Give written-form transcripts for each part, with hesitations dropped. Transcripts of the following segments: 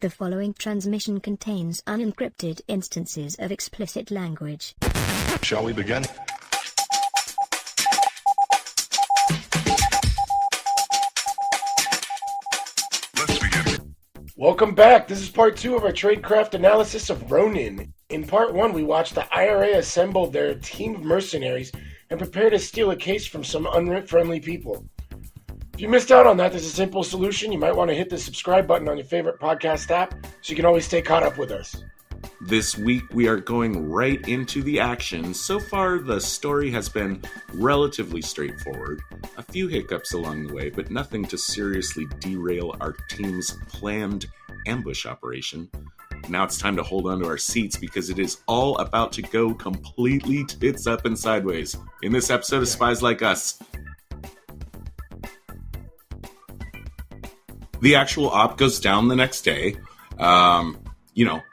The following transmission contains unencrypted instances of explicit language. Shall we begin? Let's begin. Welcome back. This is part 2 of our tradecraft analysis of Ronin. In part 1, we watched the IRA assemble their team of mercenaries and prepare to steal a case from some unfriendly people. If you missed out on that, there's a simple solution. You might want to hit the subscribe button on your favorite podcast app so you can always stay caught up with us. This week we are going right into the action. So far the story has been relatively straightforward. A few hiccups along the way, but nothing to seriously derail our team's planned ambush operation. Now it's time to hold on to our seats because it is all about to go completely tits up and sideways in this episode of Spies Like Us. The actual op goes down the next day.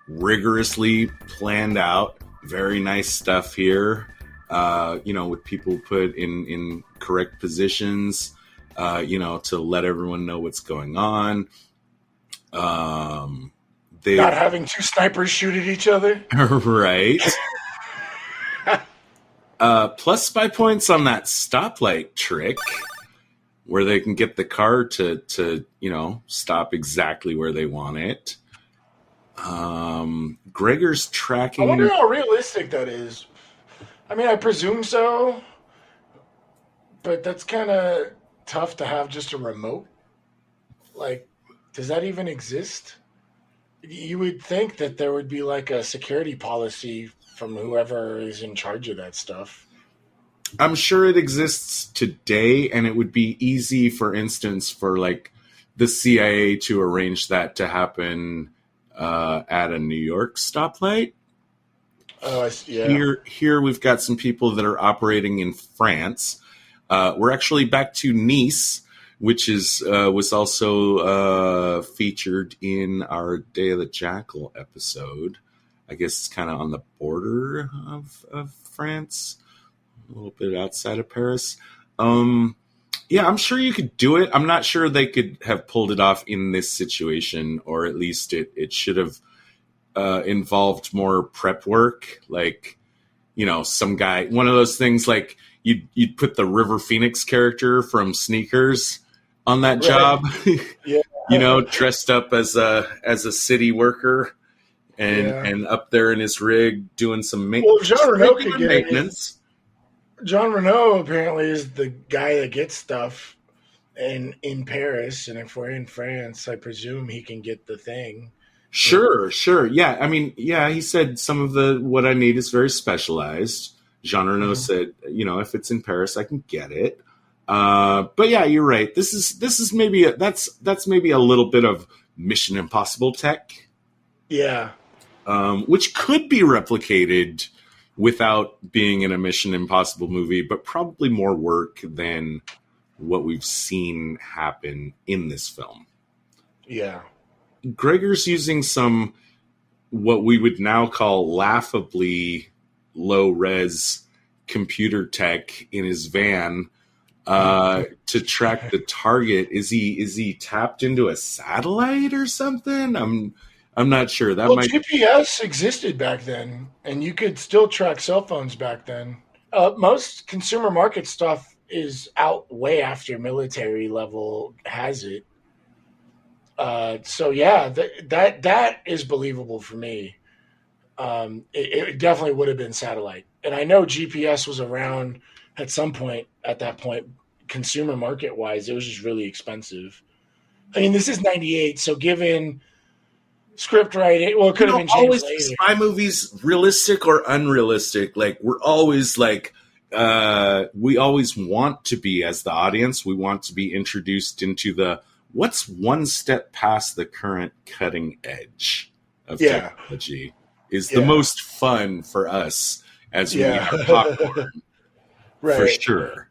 Rigorously planned out. Very nice stuff here. With people put in correct positions, to let everyone know what's going on. Not having two snipers shoot at each other. Right. Plus spy points on that stoplight trick, where they can get the car to stop exactly where they want it. Gregor's tracking. I wonder how realistic that is. I mean, I presume so, but that's kind of tough to have just a remote. Like, does that even exist? You would think that there would be like a security policy from whoever is in charge of that stuff. I'm sure it exists today, and it would be easy, for instance, for like the CIA to arrange that to happen at a New York stoplight. Yeah. Here we've got some people that are operating in France. We're actually back to Nice, which was also featured in our Day of the Jackal episode. I guess it's kind of on the border of France. A little bit outside of Paris. I'm sure you could do it. I'm not sure they could have pulled it off in this situation, or at least it should have involved more prep work. Like, some guy, one of those things like you'd put the River Phoenix character from Sneakers on that job, Yeah. Dressed up as a city worker and up there in his rig doing some maintenance. Well, Jean Renault could get maintenance. John Renault apparently is the guy that gets stuff in Paris, and if we're in France, I presume he can get the thing. Sure. Yeah, I mean, he said some of what I need is very specialized. Jean Renault said, if it's in Paris, I can get it. But yeah, you're right. This is maybe that's maybe a little bit of Mission Impossible tech. Yeah. Which could be replicated without being in a Mission Impossible movie, but probably more work than what we've seen happen in this film. Yeah. Gregor's using some, what we would now call laughably low-res computer tech in his van to track the target. Is he tapped into a satellite or something? I'm not sure. GPS existed back then, and you could still track cell phones back then. Most consumer market stuff is out way after military level has it. That is believable for me. It definitely would have been satellite. And I know GPS was around at some point, at that point, consumer market wise, it was just really expensive. I mean, this is 98, so given script writing, well, it could have been changed always later. Spy movies, realistic or unrealistic, like we're always like, we always want to be, as the audience, we want to be introduced into what's one step past the current cutting edge of technology is the most fun for us as we eat our popcorn, for sure.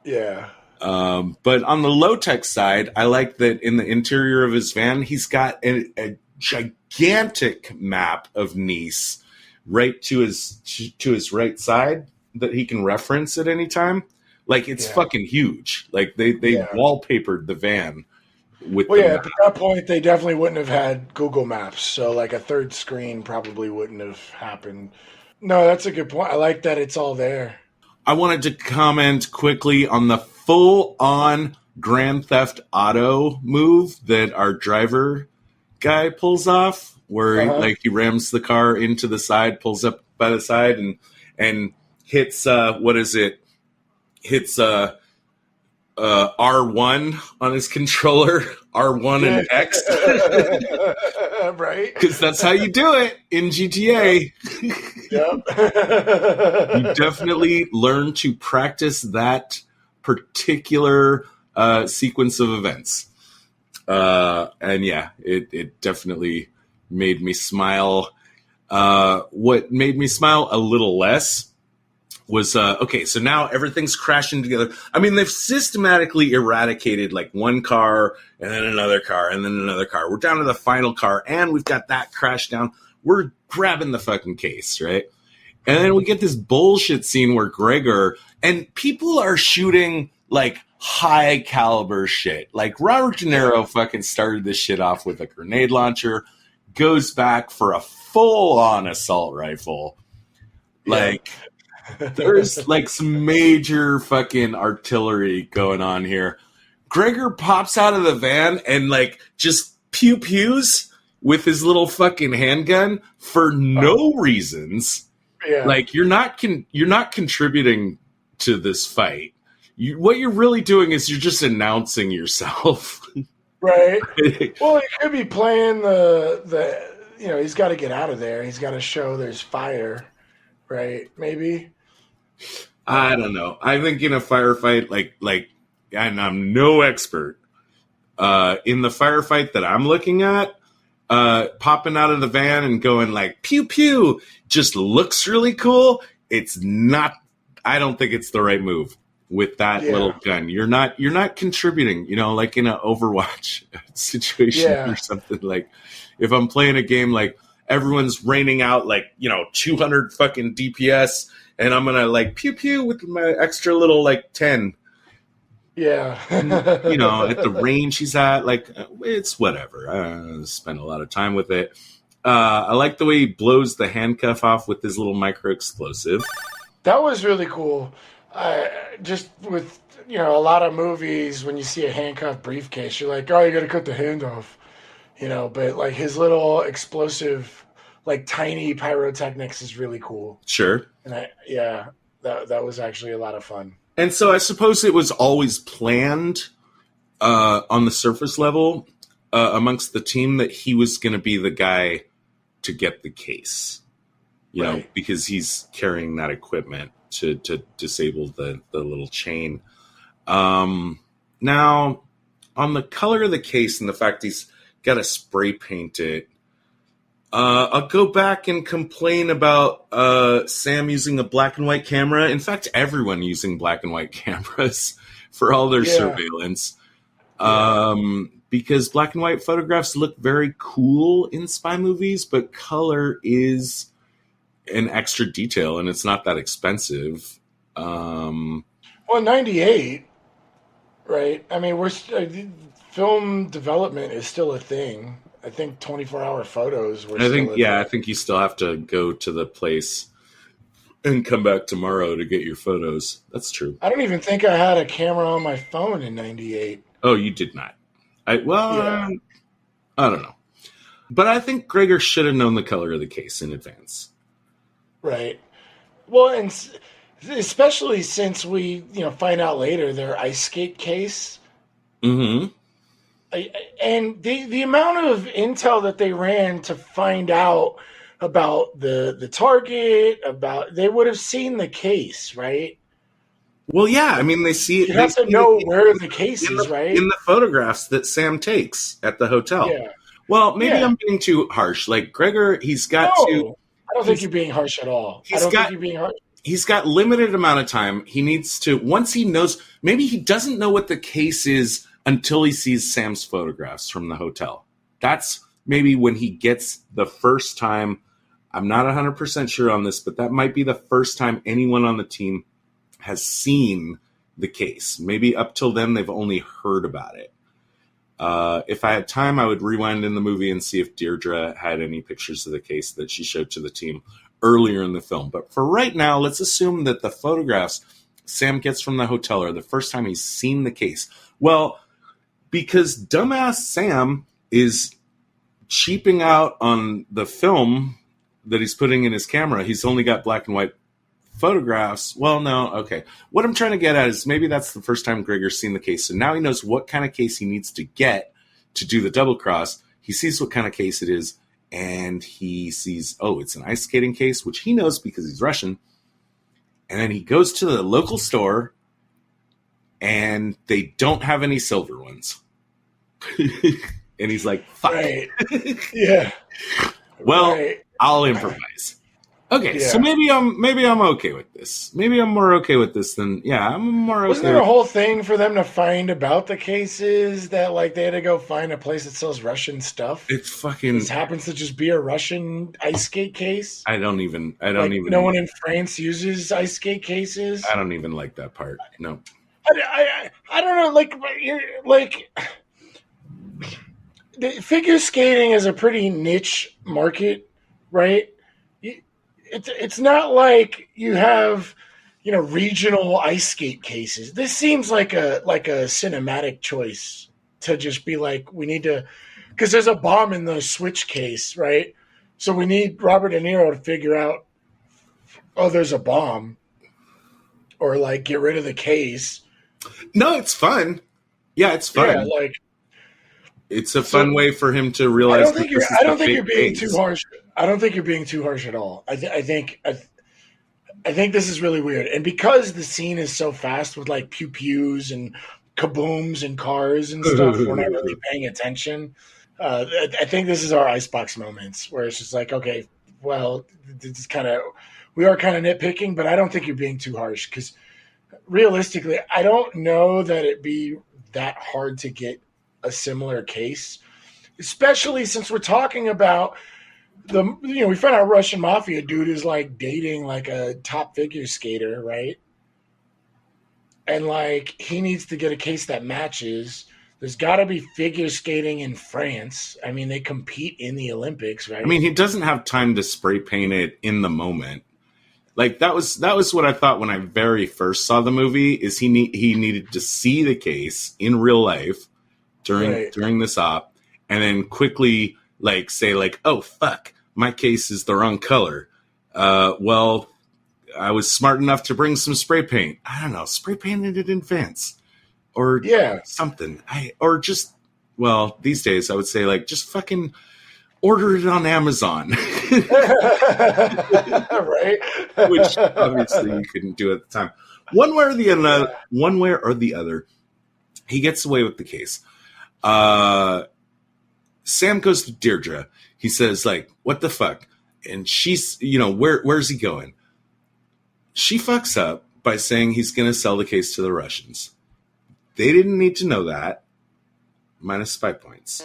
Yeah. But on the low tech side, I like that in the interior of his van, he's got a gigantic map of Nice right to his right side that he can reference at any time. Like, it's fucking huge. Like, they wallpapered the van with Well, the yeah, map. at that point, they definitely wouldn't have had Google Maps, so like a third screen probably wouldn't have happened. No, that's a good point. I like that it's all there. I wanted to comment quickly on the full-on Grand Theft Auto move that our driver guy pulls off, where like he rams the car into the side, pulls up by the side, and hits what is it? Hits R1 on his controller, R1 and X, Right? because that's how you do it in GTA. You Yep. definitely learn to practice that particular sequence of events. And yeah, it definitely made me smile. What made me smile a little less was, okay, so now everything's crashing together. I mean, they've systematically eradicated like one car and then another car and then another car. We're down to the final car and we've got that crash down. We're grabbing the fucking case, right? And then we get this bullshit scene where Gregor and people are shooting like high caliber shit. Like Robert DeNiro fucking started this shit off with a grenade launcher, goes back for a full on assault rifle. Like, there's like some major fucking artillery going on here. Gregor pops out of the van and like just pew pews with his little fucking handgun for no reasons. Yeah. Like you're not contributing to this fight. What you're really doing is you're just announcing yourself. Right. Well, he could be playing the he's got to get out of there. He's got to show there's fire, right? Maybe. I don't know. I think in a firefight, like, and I'm no expert. In the firefight that I'm looking at, popping out of the van and going like pew pew just looks really cool. It's not. I don't think it's the right move with that little gun. You're not contributing. Like in an Overwatch situation or something. Like if I'm playing a game, like everyone's raining out like 200 fucking DPS. And I'm going to like pew pew with my extra little like 10. Yeah. And, at the range he's at, like, it's whatever. I spent a lot of time with it. I like the way he blows the handcuff off with his little micro explosive. That was really cool. Just with, a lot of movies, when you see a handcuffed briefcase, you're like, oh, you got to cut the hand off. But like his little explosive, like tiny pyrotechnics is really cool. Sure. And that was actually a lot of fun. And so I suppose it was always planned on the surface level amongst the team that he was going to be the guy to get the case, because he's carrying that equipment to disable the little chain. Now, on the color of the case and the fact he's got to spray paint it, I'll go back and complain about Sam using a black and white camera. In fact, everyone using black and white cameras for all their surveillance. Because black and white photographs look very cool in spy movies, but color is an extra detail, and it's not that expensive. Well, 98, right? I mean, film development is still a thing. I think 24-hour photos were I think you still have to go to the place and come back tomorrow to get your photos. That's true. I don't even think I had a camera on my phone in 98. Oh, you did not. I don't know. But I think Gregor should have known the color of the case in advance. Right. Well, and especially since we, find out later their ice skate case. Mm-hmm. And the amount of intel that they ran to find out about the target, they would have seen the case, right? Well, yeah. I mean, they see it. You have to know where the case is, right? In the photographs that Sam takes at the hotel. Yeah. Well, maybe I'm being too harsh. Like Gregor, he's got to. I don't think you're being harsh at all. Think you're being harsh. He's got limited amount of time. He needs to, once he knows, maybe he doesn't know what the case is until he sees Sam's photographs from the hotel. That's maybe when he gets the first time. I'm not 100% sure on this, but that might be the first time anyone on the team has seen the case. Maybe up till then, they've only heard about it. If I had time, I would rewind in the movie and see if Deirdre had any pictures of the case that she showed to the team earlier in the film. But for right now, let's assume that the photographs Sam gets from the hotel are the first time he's seen the case. Well, because dumbass Sam is cheaping out on the film that he's putting in his camera. He's only got black and white photographs. Well, no, okay. What I'm trying to get at is maybe that's the first time Gregor's seen the case. So now he knows what kind of case he needs to get to do the double cross. He sees what kind of case it is, and he sees, oh, it's an ice skating case, which he knows because he's Russian. And then he goes to the local store, and they don't have any silver ones. And he's like, fuck. Right. Yeah. Well, Right. I'll improvise. Okay, Yeah. so maybe I'm okay with this. Maybe I'm more okay with this than I'm more okay. Wasn't there a whole thing for them to find about the cases that like they had to go find a place that sells Russian stuff? It's fucking. This happens to just be a Russian ice skate case. I don't even. No one in France uses ice skate cases. I don't even like that part. No. I don't know. Like the figure skating is a pretty niche market, right? It's not like you have, regional ice skate cases. This seems like a cinematic choice to just be like, we need to, because there's a bomb in the Switch case, right? So we need Robert De Niro to figure out, oh, there's a bomb, or like get rid of the case. No, it's fun. Yeah, it's fun. Yeah, like it's a fun way for him to realize. I don't think you're being too harsh. I don't think you're being too harsh at all. I think this is really weird, and because the scene is so fast with like pew pews and kabooms and cars and stuff, we're not really paying attention. I think this is our icebox moments where it's just like, okay, well, this is we are kind of nitpicking, but I don't think you're being too harsh because realistically, I don't know that it'd be that hard to get a similar case, especially since we're talking about we found out Russian mafia dude is like dating like a top figure skater, right? And like he needs to get a case that matches. There's got to be figure skating in France. I mean, they compete in the Olympics, right? I mean, he doesn't have time to spray paint it in the moment. Like that was what I thought when I very first saw the movie. Is he needed to see the case in real life during this op, and then quickly like say like, oh fuck, my case is the wrong color. Well, I was smart enough to bring some spray paint. I don't know, spray painted it in advance, or something. These days I would say like just fucking order it on Amazon. Right? Which obviously you couldn't do at the time. One way or the other, he gets away with the case. Sam goes to Deirdre. He says, like, what the fuck? And she's, where's he going? She fucks up by saying he's going to sell the case to the Russians. They didn't need to know that. Minus 5 points.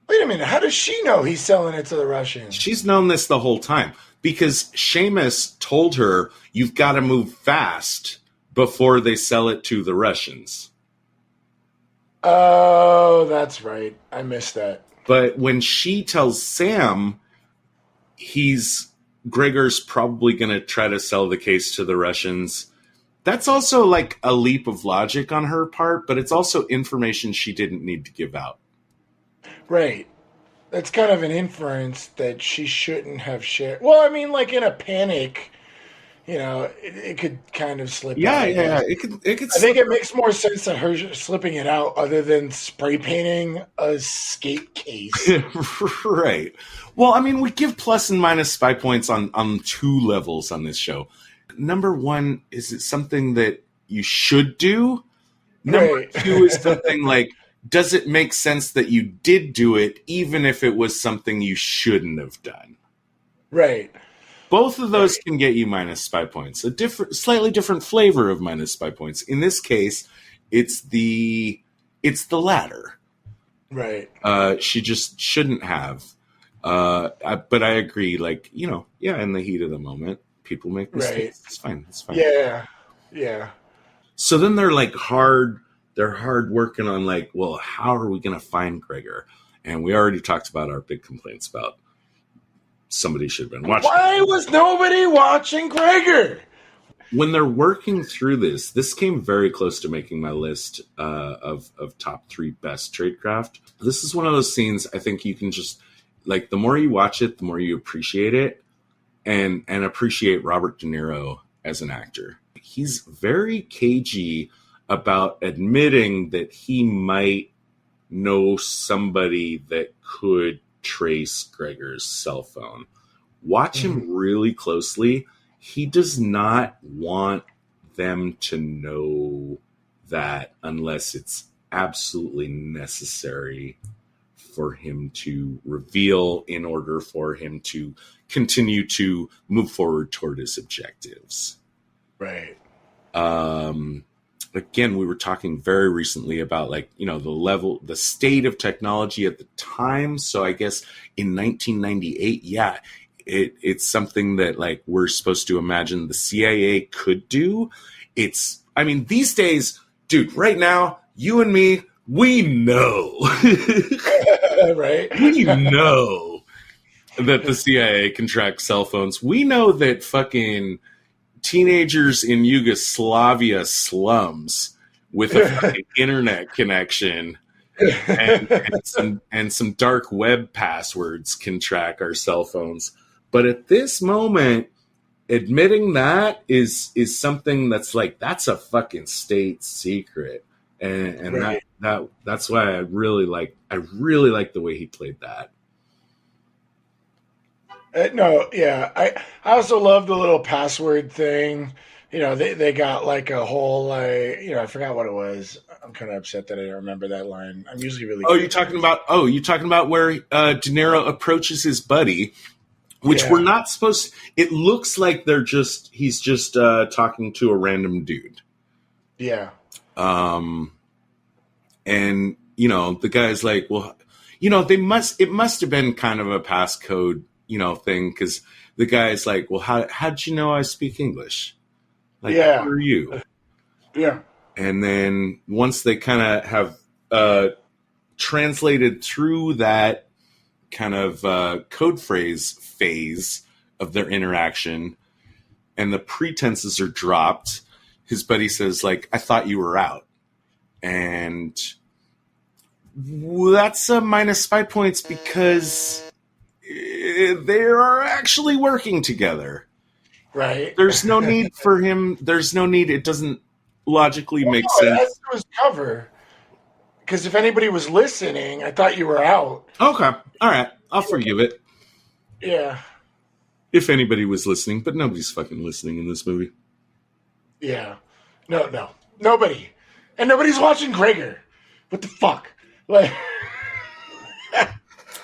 Wait a minute. How does she know he's selling it to the Russians? She's known this the whole time because Seamus told her, you've got to move fast before they sell it to the Russians. Oh, that's right. I missed that. But when she tells Sam Gregor's probably going to try to sell the case to the Russians, that's also like a leap of logic on her part, but it's also information she didn't need to give out. Right. That's kind of an inference that she shouldn't have shared. Well, I mean, like in a panic, it could kind of slip out. Yeah. It could. I think it makes more sense that her slipping it out other than spray painting a skate case. Right. Well, I mean, we give plus and minus 5 points on two levels on this show. Number one, is it something that you should do? Number two is something like, does it make sense that you did do it, even if it was something you shouldn't have done? Right. Both of those can get you minus 5 points. Slightly different flavor of minus 5 points. In this case, it's the latter. Right. She just shouldn't have. But I agree. Like, in the heat of the moment, people make mistakes. Right. It's fine. Yeah. Yeah. So then they're like hard they're hard working on like, well, how are we going to find Gregor? And we already talked about our big complaints about somebody should have been watching. Why was nobody watching Gregor? When they're working through this came very close to making my list of top 3 best tradecraft. This is one of those scenes I think you can just, like, the more you watch it, the more you appreciate it, and appreciate Robert De Niro as an actor. He's very cagey about admitting that he might know somebody that could trace Gregor's cell phone. Watch him really closely. He does not want them to know that unless it's absolutely necessary for him to reveal in order for him to continue to move forward toward his objectives. Right. Again, we were talking very recently about, like, you know, the state of technology at the time. So I guess in 1998, yeah, it's something that, like, we're supposed to imagine the CIA could do. I mean, these days, dude, right now, you and me, we know. Right. We know that the CIA can track cell phones. We know that fucking teenagers in Yugoslavia slums with a fucking internet connection and some dark web passwords can track our cell phones. But at this moment, admitting that is something that's like, that's a fucking state secret. And right. That's why I really like the way he played that. No, yeah. I also love the little password thing. You know, they got like a whole, I forgot what it was. I'm kind of upset that I don't remember that line. I'm usually really. You're talking about where De Niro approaches his buddy, which we're not supposed. It looks like he's just talking to a random dude. Yeah. And you know, the guy's like, well, you know, it must have been kind of a passcode, you know, thing, because the guy's like, well, how'd you know I speak English? Like, who are you? Yeah. And then once they kind of have translated through that kind of code phrase phase of their interaction, and the pretenses are dropped, his buddy says, like, I thought you were out. And that's a minus 5 points because they are actually working together. Right. There's no need for him. There's no need. It doesn't logically make sense. That's his cover. Because if anybody was listening, I thought you were out. Okay. All right. I'll forgive it. Yeah. If anybody was listening, but nobody's fucking listening in this movie. Yeah. No. Nobody. And nobody's watching Gregor. What the fuck? Like,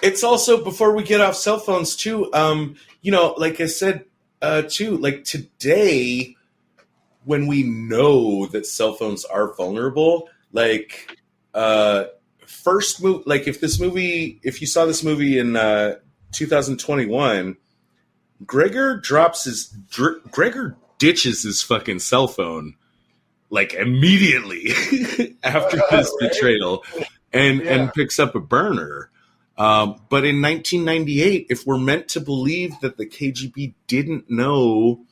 it's also, before we get off cell phones too, you know, like I said, too, like today, when we know that cell phones are vulnerable, like, like if you saw this movie in 2021, Gregor ditches his fucking cell phone like immediately after his betrayal and picks up a burner. But in 1998, if we're meant to believe that the KGB didn't know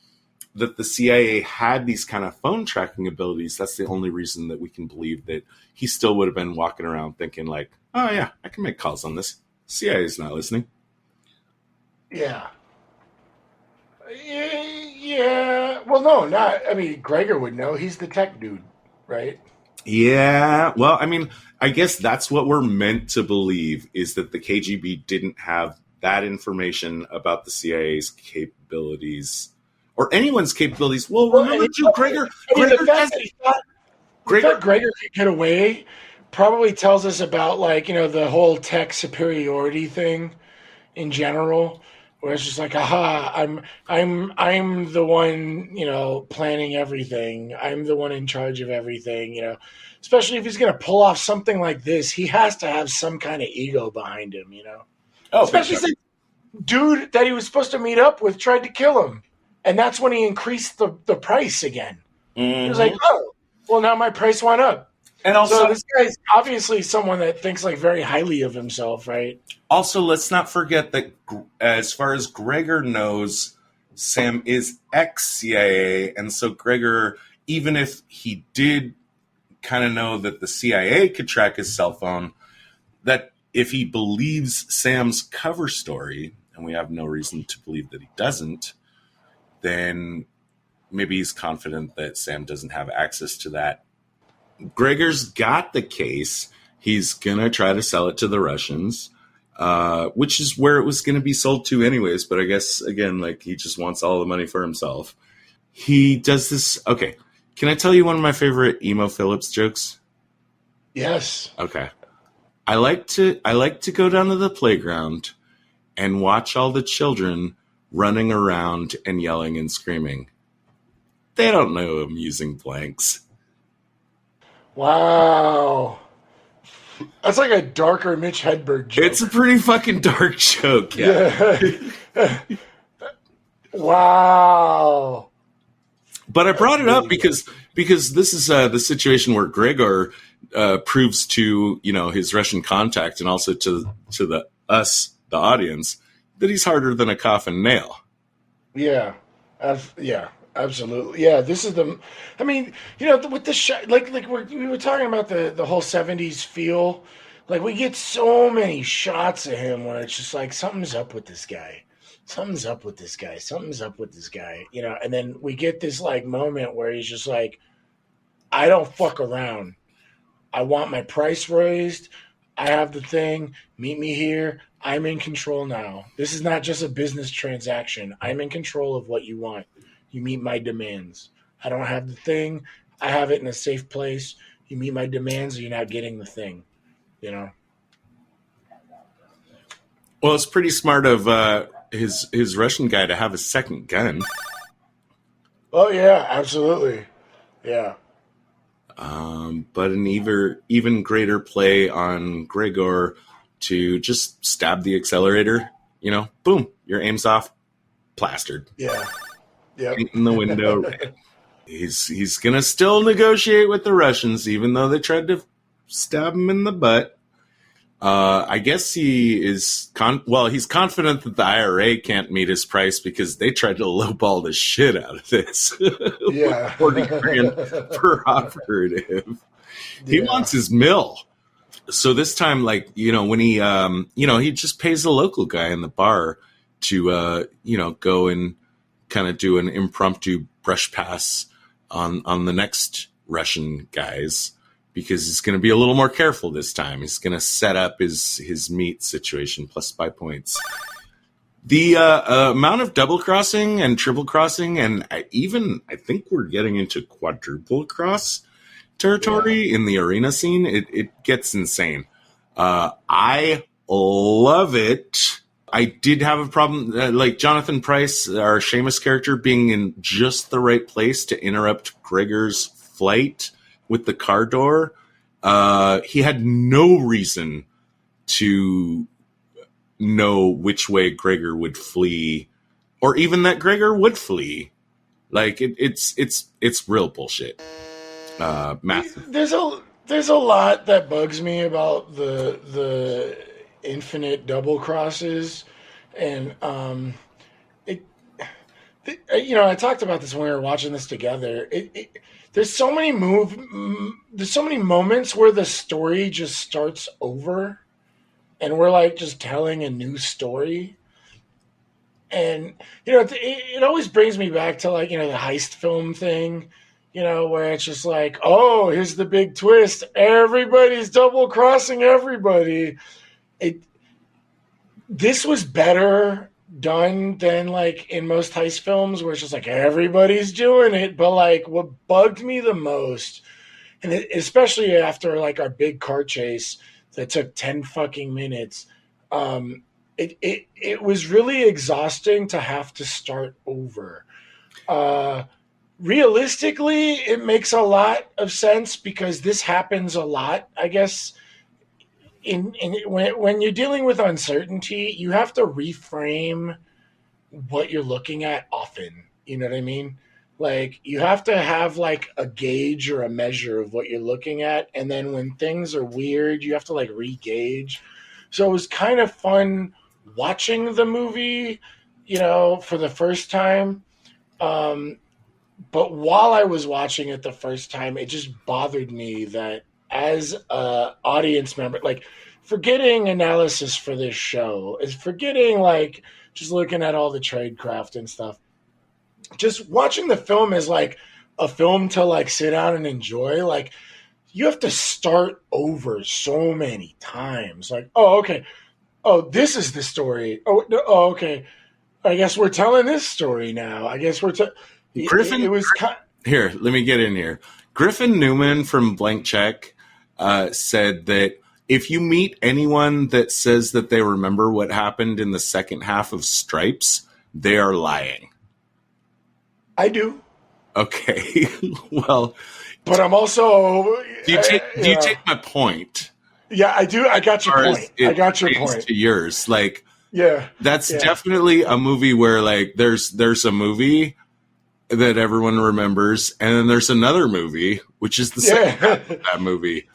that the CIA had these kind of phone tracking abilities, that's the only reason that we can believe that he still would have been walking around thinking like, oh yeah, I can make calls on this. CIA is not listening. Yeah. Yeah. Well, no, not. I mean, Gregor would know. He's the tech dude, right? Yeah. Well, I mean, I guess that's what we're meant to believe, is that the KGB didn't have that information about the CIA's capabilities or anyone's capabilities. Well, remember too, Gregor. The fact that Gregor could get away probably tells us about, like, you know, the whole tech superiority thing in general. Where it's just like, aha, I'm the one, you know, planning everything. I'm the one in charge of everything, you know. Especially if he's going to pull off something like this, he has to have some kind of ego behind him, you know. Oh, especially since dude that he was supposed to meet up with tried to kill him. And that's when he increased the price again. Mm-hmm. He was like, oh, well, now my price went up. And So also, this guy's obviously someone that thinks like very highly of himself, right? let's not forget that as far as Gregor knows, Sam is ex-CIA, and so Gregor, even if he did kind of know that the CIA could track his cell phone, that if he believes Sam's cover story, and we have no reason to believe that he doesn't, then maybe he's confident that Sam doesn't have access to that. Gregor's got the case. He's going to try to sell it to the Russians, which is where it was going to be sold to anyways. But I guess, again, like he just wants all the money for himself. He does this. Okay. Can I tell you one of my favorite Emo Phillips jokes? Yes. Okay. I like to go down to the playground and watch all the children running around and yelling and screaming. They don't know I'm using blanks. Wow. That's like a darker Mitch Hedberg joke. It's a pretty fucking dark joke. Yeah. Wow. But I brought it up because this is the situation where Gregor proves to his Russian contact and also to the audience, that he's harder than a coffin nail. Yeah. Yeah. Absolutely. Yeah. This is the. I mean, with the shot, like we were talking about the whole '70s feel. Like we get so many shots of him where it's just like something's up with this guy. Something's up with this guy. Something's up with this guy. And then we get this like moment where he's just like, I don't fuck around. I want my price raised. I have the thing. Meet me here. I'm in control now. This is not just a business transaction. I'm in control of what you want. You meet my demands. I don't have the thing. I have it in a safe place. You meet my demands, or you're not getting the thing. Well, it's pretty smart of his Russian guy to have a second gun. Oh yeah, absolutely. Yeah. But an even greater play on Gregor to just stab the accelerator. Boom, your aim's off, plastered. Yeah. Yep. In the window. He's gonna still negotiate with the Russians, even though they tried to stab him in the butt. I guess he is he's confident that the IRA can't meet his price because they tried to lowball the shit out of this. Yeah. 40 grand per operative. He wants his mill. So this time, when he, he just pays the local guy in the bar to, go and kind of do an impromptu brush pass on the next Russian guys, because he's going to be a little more careful this time. He's going to set up his meat situation plus spy points. The amount of double crossing and triple crossing, and I think we're getting into quadruple cross territory in the arena scene. It gets insane. I love it. I did have a problem, like Jonathan Pryce, our Seamus character, being in just the right place to interrupt Gregor's flight with the car door. He had no reason to know which way Gregor would flee, or even that Gregor would flee. Like it's real bullshit. Massive. There's a lot that bugs me about the infinite double crosses, and I talked about this when we were watching this together. There's so many moments where the story just starts over, and we're like just telling a new story. And it always brings me back to the heist film thing, where it's just like, oh, here's the big twist, everybody's double crossing everybody. This was better done than in most heist films where it's just like everybody's doing it. But what bugged me the most, and especially after our big car chase that took 10 fucking minutes, it was really exhausting to have to start over. Realistically, it makes a lot of sense because this happens a lot, I guess. When you're dealing with uncertainty, you have to reframe what you're looking at often. You know what I mean? Like you have to have like a gauge or a measure of what you're looking at, and then when things are weird, you have to like re-gauge. So it was kind of fun watching the movie, for the first time. Um, but while I was watching it the first time, it just bothered me that as a audience member, like forgetting analysis for this show is forgetting like just looking at all the tradecraft and stuff. Just watching the film is like a film to like sit down and enjoy. Like you have to start over so many times. Like, oh, okay. Oh, this is the story. Oh, no, oh, okay. I guess we're telling this story now. I guess Griffin, it was kind. here, let me get in here. Griffin Newman from Blank Check said that if you meet anyone that says that they remember what happened in the second half of Stripes, they are lying. I do. Okay. Well, but I'm also. Do you take my point? Yeah, I do. I got your point. I got your point. To yours, like, yeah, that's definitely a movie where like there's a movie that everyone remembers, and then there's another movie which is the second half of that movie.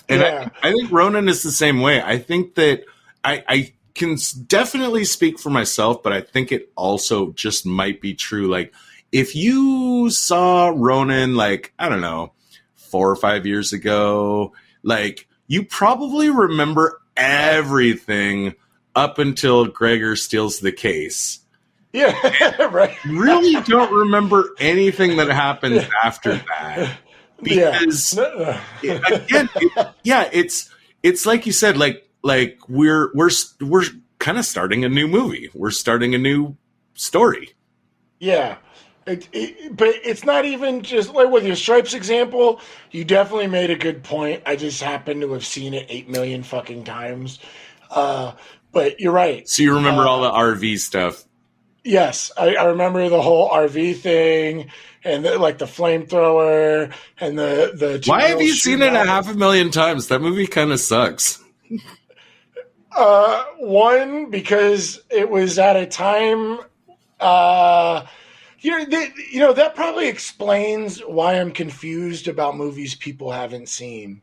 And I think Ronin is the same way. I think that I can definitely speak for myself, but I think it also just might be true. Like, if you saw Ronin, like, I don't know, 4 or 5 years ago, like, you probably remember everything up until Gregor steals the case. Yeah, right. Really don't remember anything that happens after that. Because again, it's like you said, like we're kind of starting a new movie. We're starting a new story. Yeah. But it's not even just like with your Stripes example. You definitely made a good point. I just happen to have seen it 8 million fucking times. But you're right. So you remember all the RV stuff? Yes, I remember the whole RV thing and the flamethrower and the. Why have you seen it 500,000 times? That movie kind of sucks. One, because it was at a time. That probably explains why I'm confused about movies people haven't seen.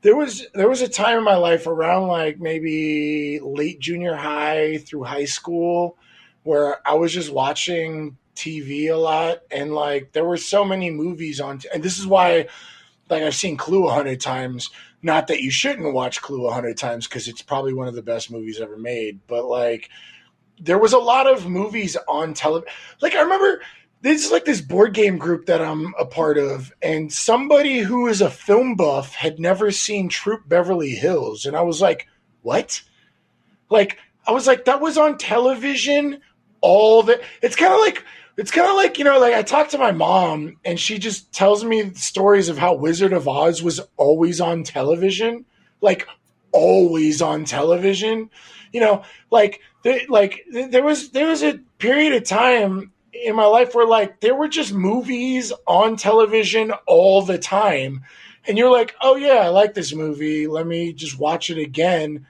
There was a time in my life around like maybe late junior high through high school where I was just watching TV a lot, and like there were so many movies on, and this is why like I've seen Clue 100 times. Not that you shouldn't watch Clue 100 times because it's probably one of the best movies ever made, but like there was a lot of movies on television. Like I remember there's like this board game group that I'm a part of, and somebody who is a film buff had never seen Troop Beverly Hills, and I was like, what? Like I was like, that was on television all the. It's kind of like like I talked to my mom, and she just tells me stories of how Wizard of Oz was always on television, like always on television. Like there was a period of time in my life where like there were just movies on television all the time, and you're like, oh yeah, I like this movie, let me just watch it again.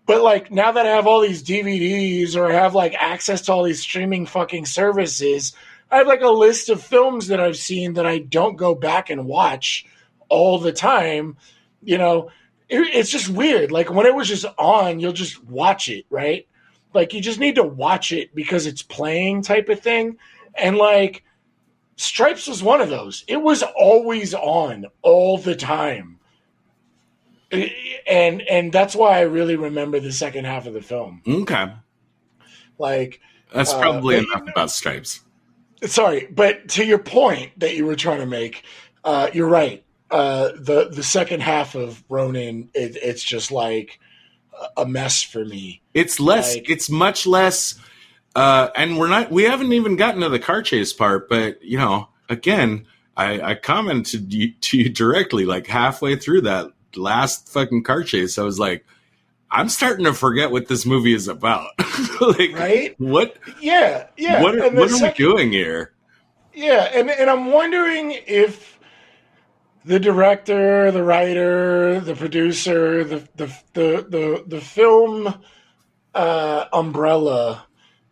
But like now that I have all these DVDs or I have like access to all these streaming fucking services, I have like a list of films that I've seen that I don't go back and watch all the time. It's just weird. Like when it was just on, you'll just watch it, right? Like you just need to watch it because it's playing type of thing. And like Stripes was one of those. It was always on all the time. And that's why I really remember the second half of the film. Okay. Like that's probably enough about Stripes. Sorry, but to your point that you were trying to make, you're right. The second half of Ronin, it's just like a mess for me. It's less. Like, it's much less. And we haven't even gotten to the car chase part. But again, I commented to you directly, like halfway through that last fucking car chase. I was like, I'm starting to forget what this movie is about. Like, right? What? Yeah. What are we doing here? Yeah, and I'm wondering if the director, the writer, the producer, the film umbrella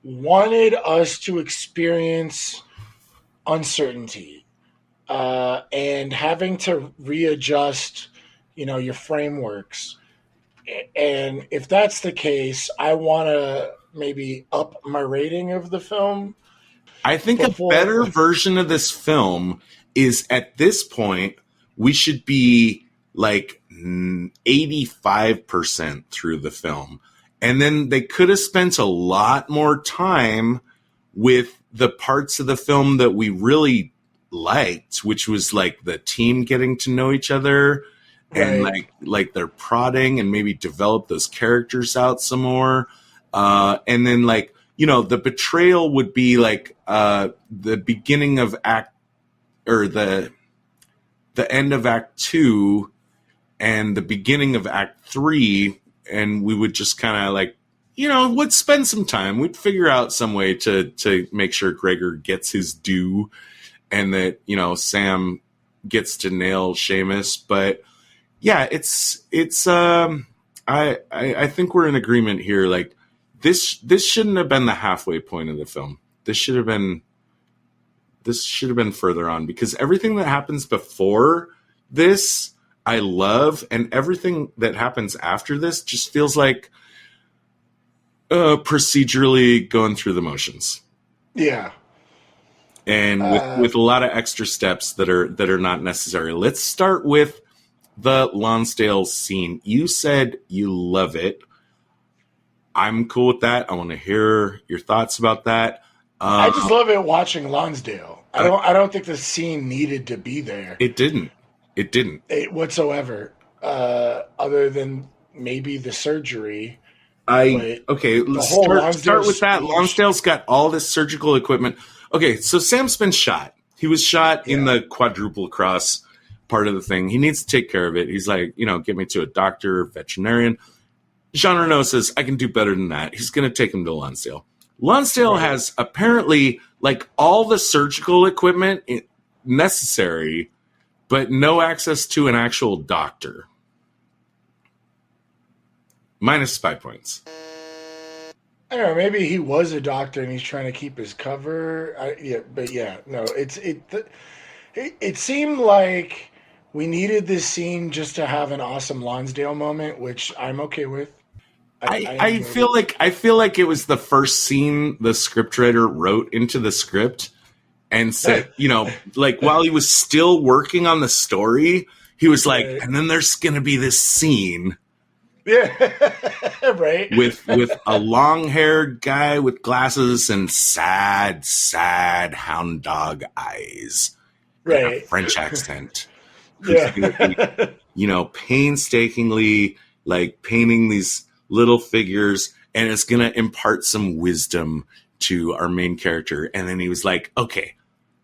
wanted us to experience uncertainty, and having to readjust, your frameworks. And if that's the case, I want to maybe up my rating of the film I think a before. better version of this film is at this point, we should be like 85% through the film. And then they could have spent a lot more time with the parts of the film that we really liked, which was like the team getting to know each other and Right. like they're prodding and maybe develop those characters out some more. And then like, the betrayal would be like the beginning of act or the end of act 2 and the beginning of act 3. And we would just kind of like, would spend some time. We'd figure out some way to make sure Gregor gets his due and that, Sam gets to nail Seamus. But yeah, it's I think we're in agreement here. Like this shouldn't have been the halfway point of the film. This should have been further on, because everything that happens before this I love, and everything that happens after this just feels like procedurally going through the motions. Yeah. And with a lot of extra steps that are not necessary. Let's start with the Lonsdale scene. You said you love it. I'm cool with that. I want to hear your thoughts about that. I just love it watching Lonsdale. I don't think the scene needed to be there. It didn't Whatsoever. Other than maybe the surgery. Let's start with that. Lonsdale's got all this surgical equipment. Okay, so Sam's been shot. He was shot in the quadruple cross part of the thing. He needs to take care of it. He's like, get me to a doctor, veterinarian. Jean Reno says, I can do better than that. He's going to take him to Lonsdale. Lonsdale has apparently like all the surgical equipment necessary, but no access to an actual doctor. Minus 5 points. I don't know. Maybe he was a doctor and he's trying to keep his cover. It seemed like we needed this scene just to have an awesome Lonsdale moment, which I'm okay with. I feel like it was the first scene the scriptwriter wrote into the script and said, like while he was still working on the story, he was like, and then there's going to be this scene. Yeah, right. With a long-haired guy with glasses and sad hound dog eyes, right? And a French accent. Yeah, Painstakingly like painting these little figures, and it's gonna impart some wisdom to our main character. And then he was like, okay,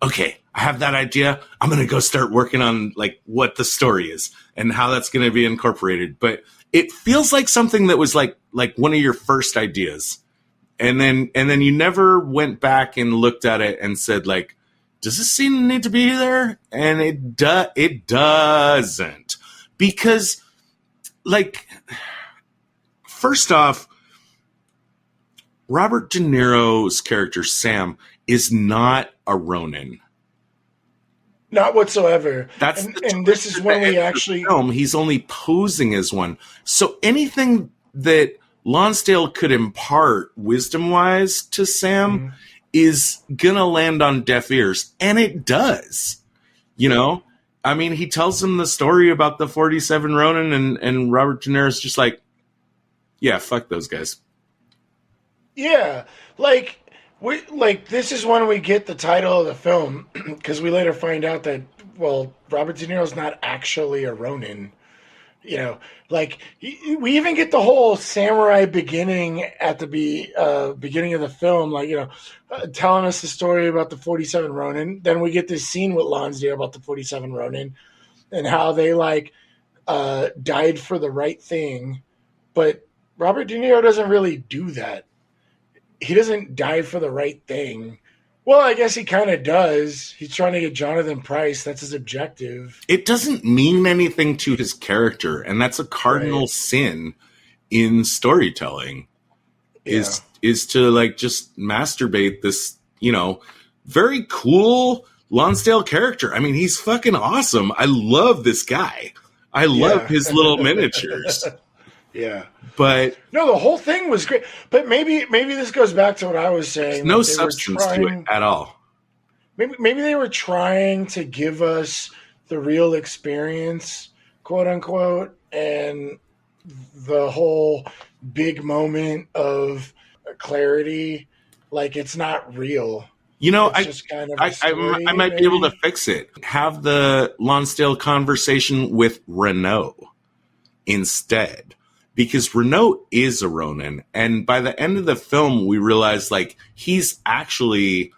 I have that idea. I'm gonna go start working on like what the story is and how that's gonna be incorporated. But it feels like something that was like one of your first ideas. And then you never went back and looked at it and said like, does this scene need to be there? And it doesn't. Because like, first off, Robert De Niro's character Sam is not a Ronin. Not whatsoever. That's and this is when we actually film. He's only posing as one. So anything that Lonsdale could impart wisdom-wise to Sam is gonna land on deaf ears, and it does. I mean, he tells him the story about the 47 Ronin, and Robert De Niro's just like, yeah, fuck those guys. Yeah, this is when we get the title of the film, because we later find out that, Robert De Niro's not actually a Ronin. We even get the whole samurai beginning at the beginning of the film, telling us the story about the 47 Ronin. Then we get this scene with Lonsdale about the 47 Ronin and how they died for the right thing. But Robert De Niro doesn't really do that. He doesn't die for the right thing. Well, I guess he kind of does. He's trying to get Jonathan Pryce. That's his objective. It doesn't mean anything to his character, and that's a cardinal sin in storytelling. Is to just masturbate this, very cool Lonsdale character. I mean, he's fucking awesome. I love this guy. I love his little miniatures. Yeah. But no, the whole thing was great. But maybe this goes back to what I was saying. There's no substance to it at all. Maybe they were trying to give us the real experience, quote unquote, and the whole big moment of clarity, like it's not real. You know, it's just kind of a story, I might be able to fix it. Have the Lonsdale conversation with Renault instead. Because Renault is a Ronin. And by the end of the film, we realize, like, he's actually,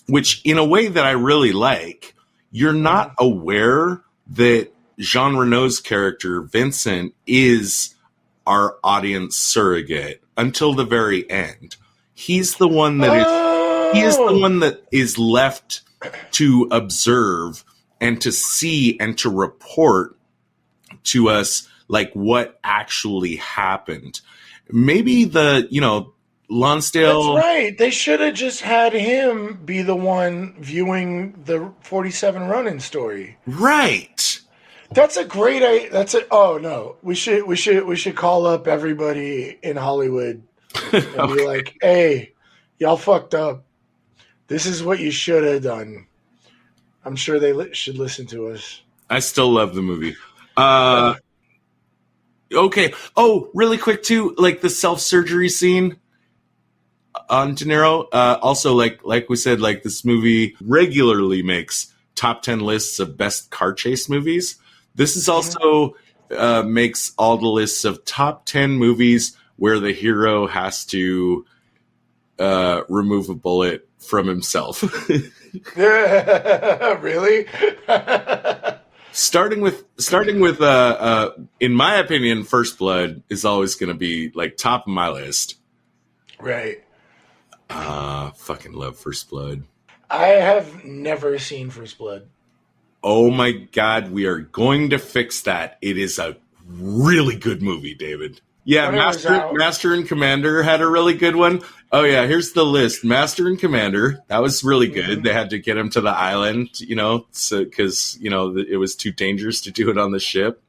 which in a way that I really like, you're not aware that Jean Renault's character, Vincent, is our audience surrogate until the very end. He's the one that is left to observe and to see and to report to us like what actually happened. Maybe Lonsdale. That's right. They should have just had him be the one viewing the 47 Ronin story. Right. That's a great. Oh no, we should call up everybody in Hollywood and be like, "Hey, y'all fucked up. This is what you should have done." I'm sure they should listen to us. I still love the movie. Okay. Oh, really quick too, like the self-surgery scene on De Niro. Also, like we said, like this movie regularly makes top 10 lists of best car chase movies. This is also makes all the lists of top 10 movies where the hero has to remove a bullet from himself. Really? Starting with in my opinion, First Blood is always going to be like top of my list. Right. Fucking love First Blood. I have never seen First Blood. Oh my God, we are going to fix that. It is a really good movie, David. Yeah, Master and Commander had a really good one. Oh yeah, here's the list. Master and Commander, that was really good. Mm-hmm. They had to get him to the island, because it was too dangerous to do it on the ship.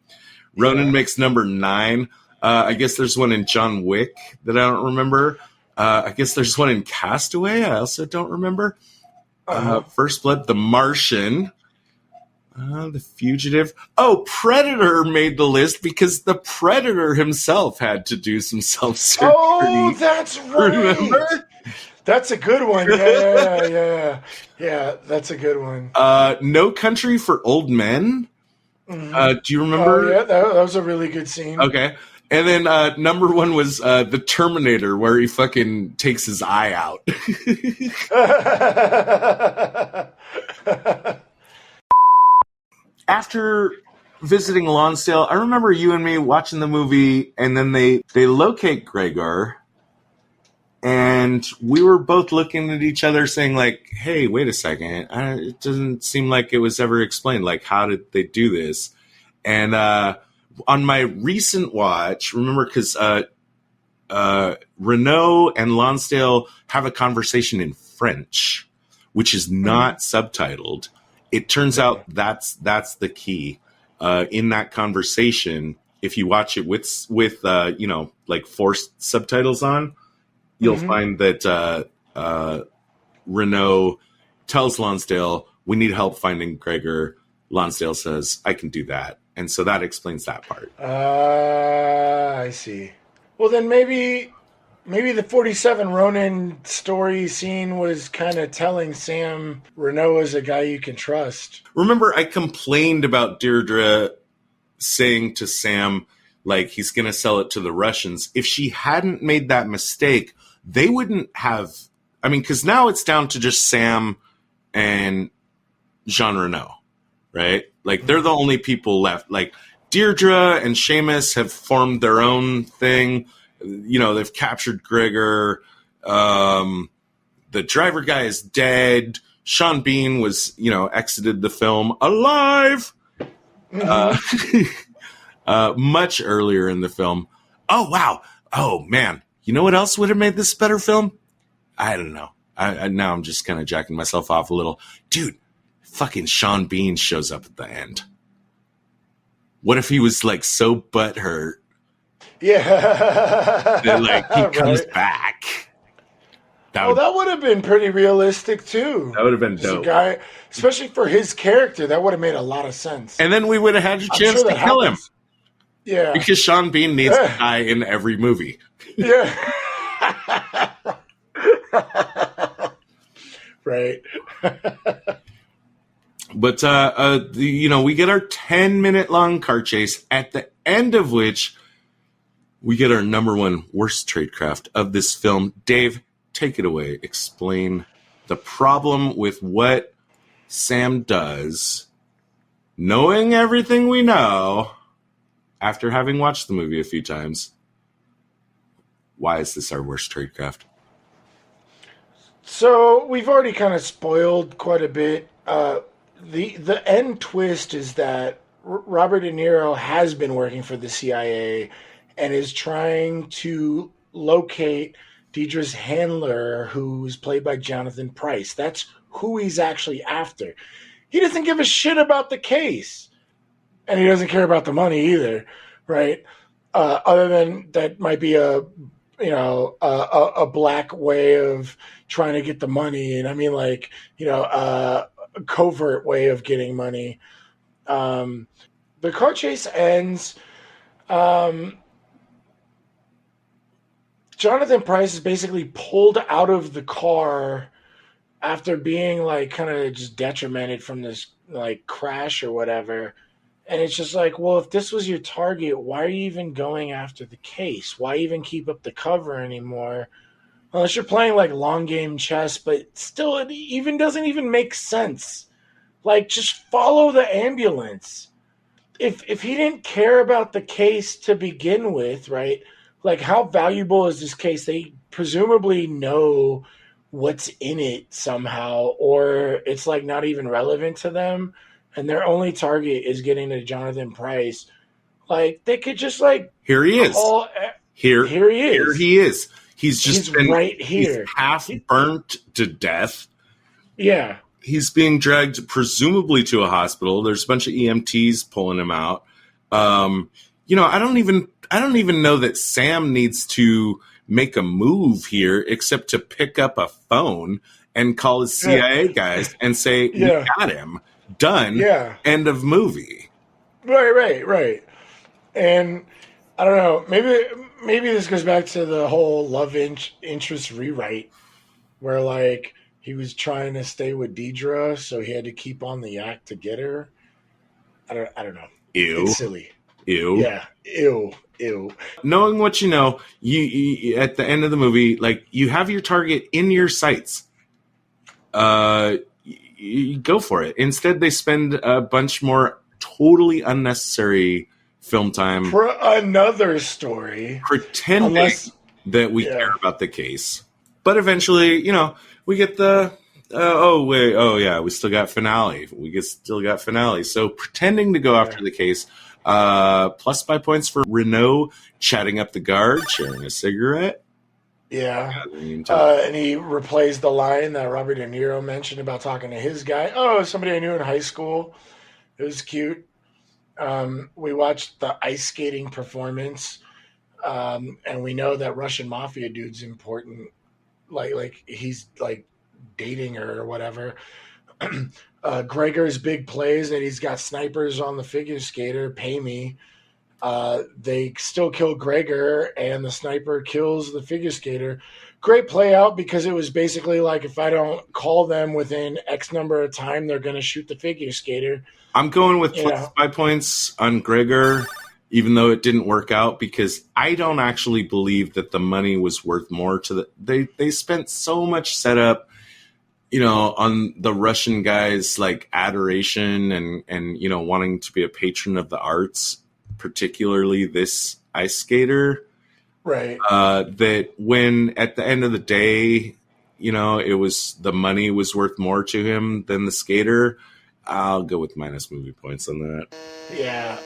Ronin makes number 9. I guess there's one in John Wick that I don't remember. I guess there's one in Castaway. I also don't remember. First Blood, The Martian. The Fugitive. Oh, Predator made the list because the Predator himself had to do some self-surgery. Oh, that's right. Remember? That's a good one. Yeah, that's a good one. No Country for Old Men. Mm-hmm. Do you remember? Oh, yeah, that was a really good scene. Okay. And then number 1 was The Terminator, where he fucking takes his eye out. After visiting Lonsdale, I remember you and me watching the movie, and then they locate Gregor, and we were both looking at each other saying, like, hey, wait a second. It doesn't seem like it was ever explained. Like, how did they do this? And on my recent watch, remember, because Renault and Lonsdale have a conversation in French, which is not subtitled. It turns out that's the key in that conversation. If you watch it with like forced subtitles on, you'll find that Renault tells Lonsdale, "We need help finding Gregor." Lonsdale says, "I can do that," and so that explains that part. I see. Well, then maybe the 47 Ronin story scene was kind of telling Sam Renault is a guy you can trust. Remember, I complained about Deirdre saying to Sam, like, he's going to sell it to the Russians. If she hadn't made that mistake, they wouldn't have... I mean, because now it's down to just Sam and Jean Renault, right? Like, they're the only people left. Like, Deirdre and Seamus have formed their own thing. They've captured Gregor. The driver guy is dead. Sean Bean was, exited the film alive. Much earlier in the film. Oh, wow. Oh, man. You know what else would have made this a better film? I don't know. Now I'm just kind of jacking myself off a little. Dude, fucking Sean Bean shows up at the end? What if he was like so butthurt Yeah. that like he comes Right. back? That would have been pretty realistic too. That would have been Just a dope. guy, especially for his character, that would have made a lot of sense. And then we would have had a I'm chance sure to that kill him. happens. Yeah. Because Sean Bean needs to die in every movie. Yeah. Right. But we get our 10-minute long car chase, at the end of which we get our number one worst tradecraft of this film. Dave, take it away. Explain the problem with what Sam does, knowing everything we know after having watched the movie a few times. Why is this our worst tradecraft? So we've already kind of spoiled quite a bit. The end twist is that Robert De Niro has been working for the CIA and is trying to locate Deidre's handler, who's played by Jonathan Pryce. That's who he's actually after. He doesn't give a shit about the case, and he doesn't care about the money either, right? Other than that might be a black way of trying to get the money, and I mean like a covert way of getting money. The car chase ends. Jonathan Pryce is basically pulled out of the car after being like kind of just detrimented from this like crash or whatever. And it's just like, well, if this was your target, why are you even going after the case? Why even keep up the cover anymore? Unless you're playing like long game chess, but still it even doesn't even make sense. Like, just follow the ambulance. If he didn't care about the case to begin with, right? Like, how valuable is this case? They presumably know what's in it somehow, or it's like not even relevant to them, and their only target is getting to Jonathan Pryce. Like, they could just like Here he is. Here he is. Here he is. He's right here. He's half burnt to death. Yeah. He's being dragged presumably to a hospital. There's a bunch of EMTs pulling him out. I don't even know that Sam needs to make a move here except to pick up a phone and call his CIA guys and say, we got him. Done. Yeah. End of movie. Right. And I don't know, maybe this goes back to the whole love interest rewrite where like he was trying to stay with Deidre, so he had to keep on the act to get her. I don't know. Ew. It's silly. Ew. Yeah. Ew. Knowing what you know, you at the end of the movie, like you have your target in your sights. You go for it. Instead, they spend a bunch more totally unnecessary film time for another story, pretending that we care about the case. But eventually, we get the we still got finale. Still got finale. So pretending to go after the case. Plus 5 points for Renault chatting up the guard, sharing a cigarette. Yeah. And he replays the line that Robert De Niro mentioned about talking to his guy. Oh, somebody I knew in high school. It was cute. We watched the ice skating performance. And we know that Russian mafia dude's important. Like he's like dating her or whatever. Gregor's big plays that he's got snipers on the figure skater. Pay me. They still kill Gregor, and the sniper kills the figure skater. Great play out because it was basically like if I don't call them within X number of time, they're going to shoot the figure skater. I'm going with plus 5 points on Gregor, even though it didn't work out, because I don't actually believe that the money was worth more to they spent so much setup, on the Russian guy's like adoration and wanting to be a patron of the arts, particularly this ice skater. Right. That when at the end of the day, it was the money was worth more to him than the skater. I'll go with minus movie points on that. Yeah.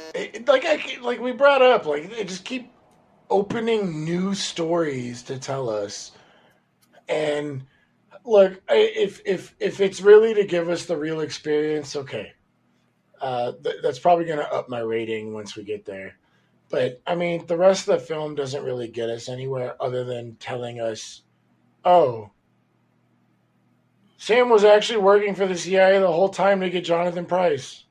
Like we brought up, like they just keep opening new stories to tell us. And Look, if it's really to give us the real experience, okay, that's probably going to up my rating once we get there. But I mean, the rest of the film doesn't really get us anywhere other than telling us, oh, Sam was actually working for the CIA the whole time to get Jonathan Price.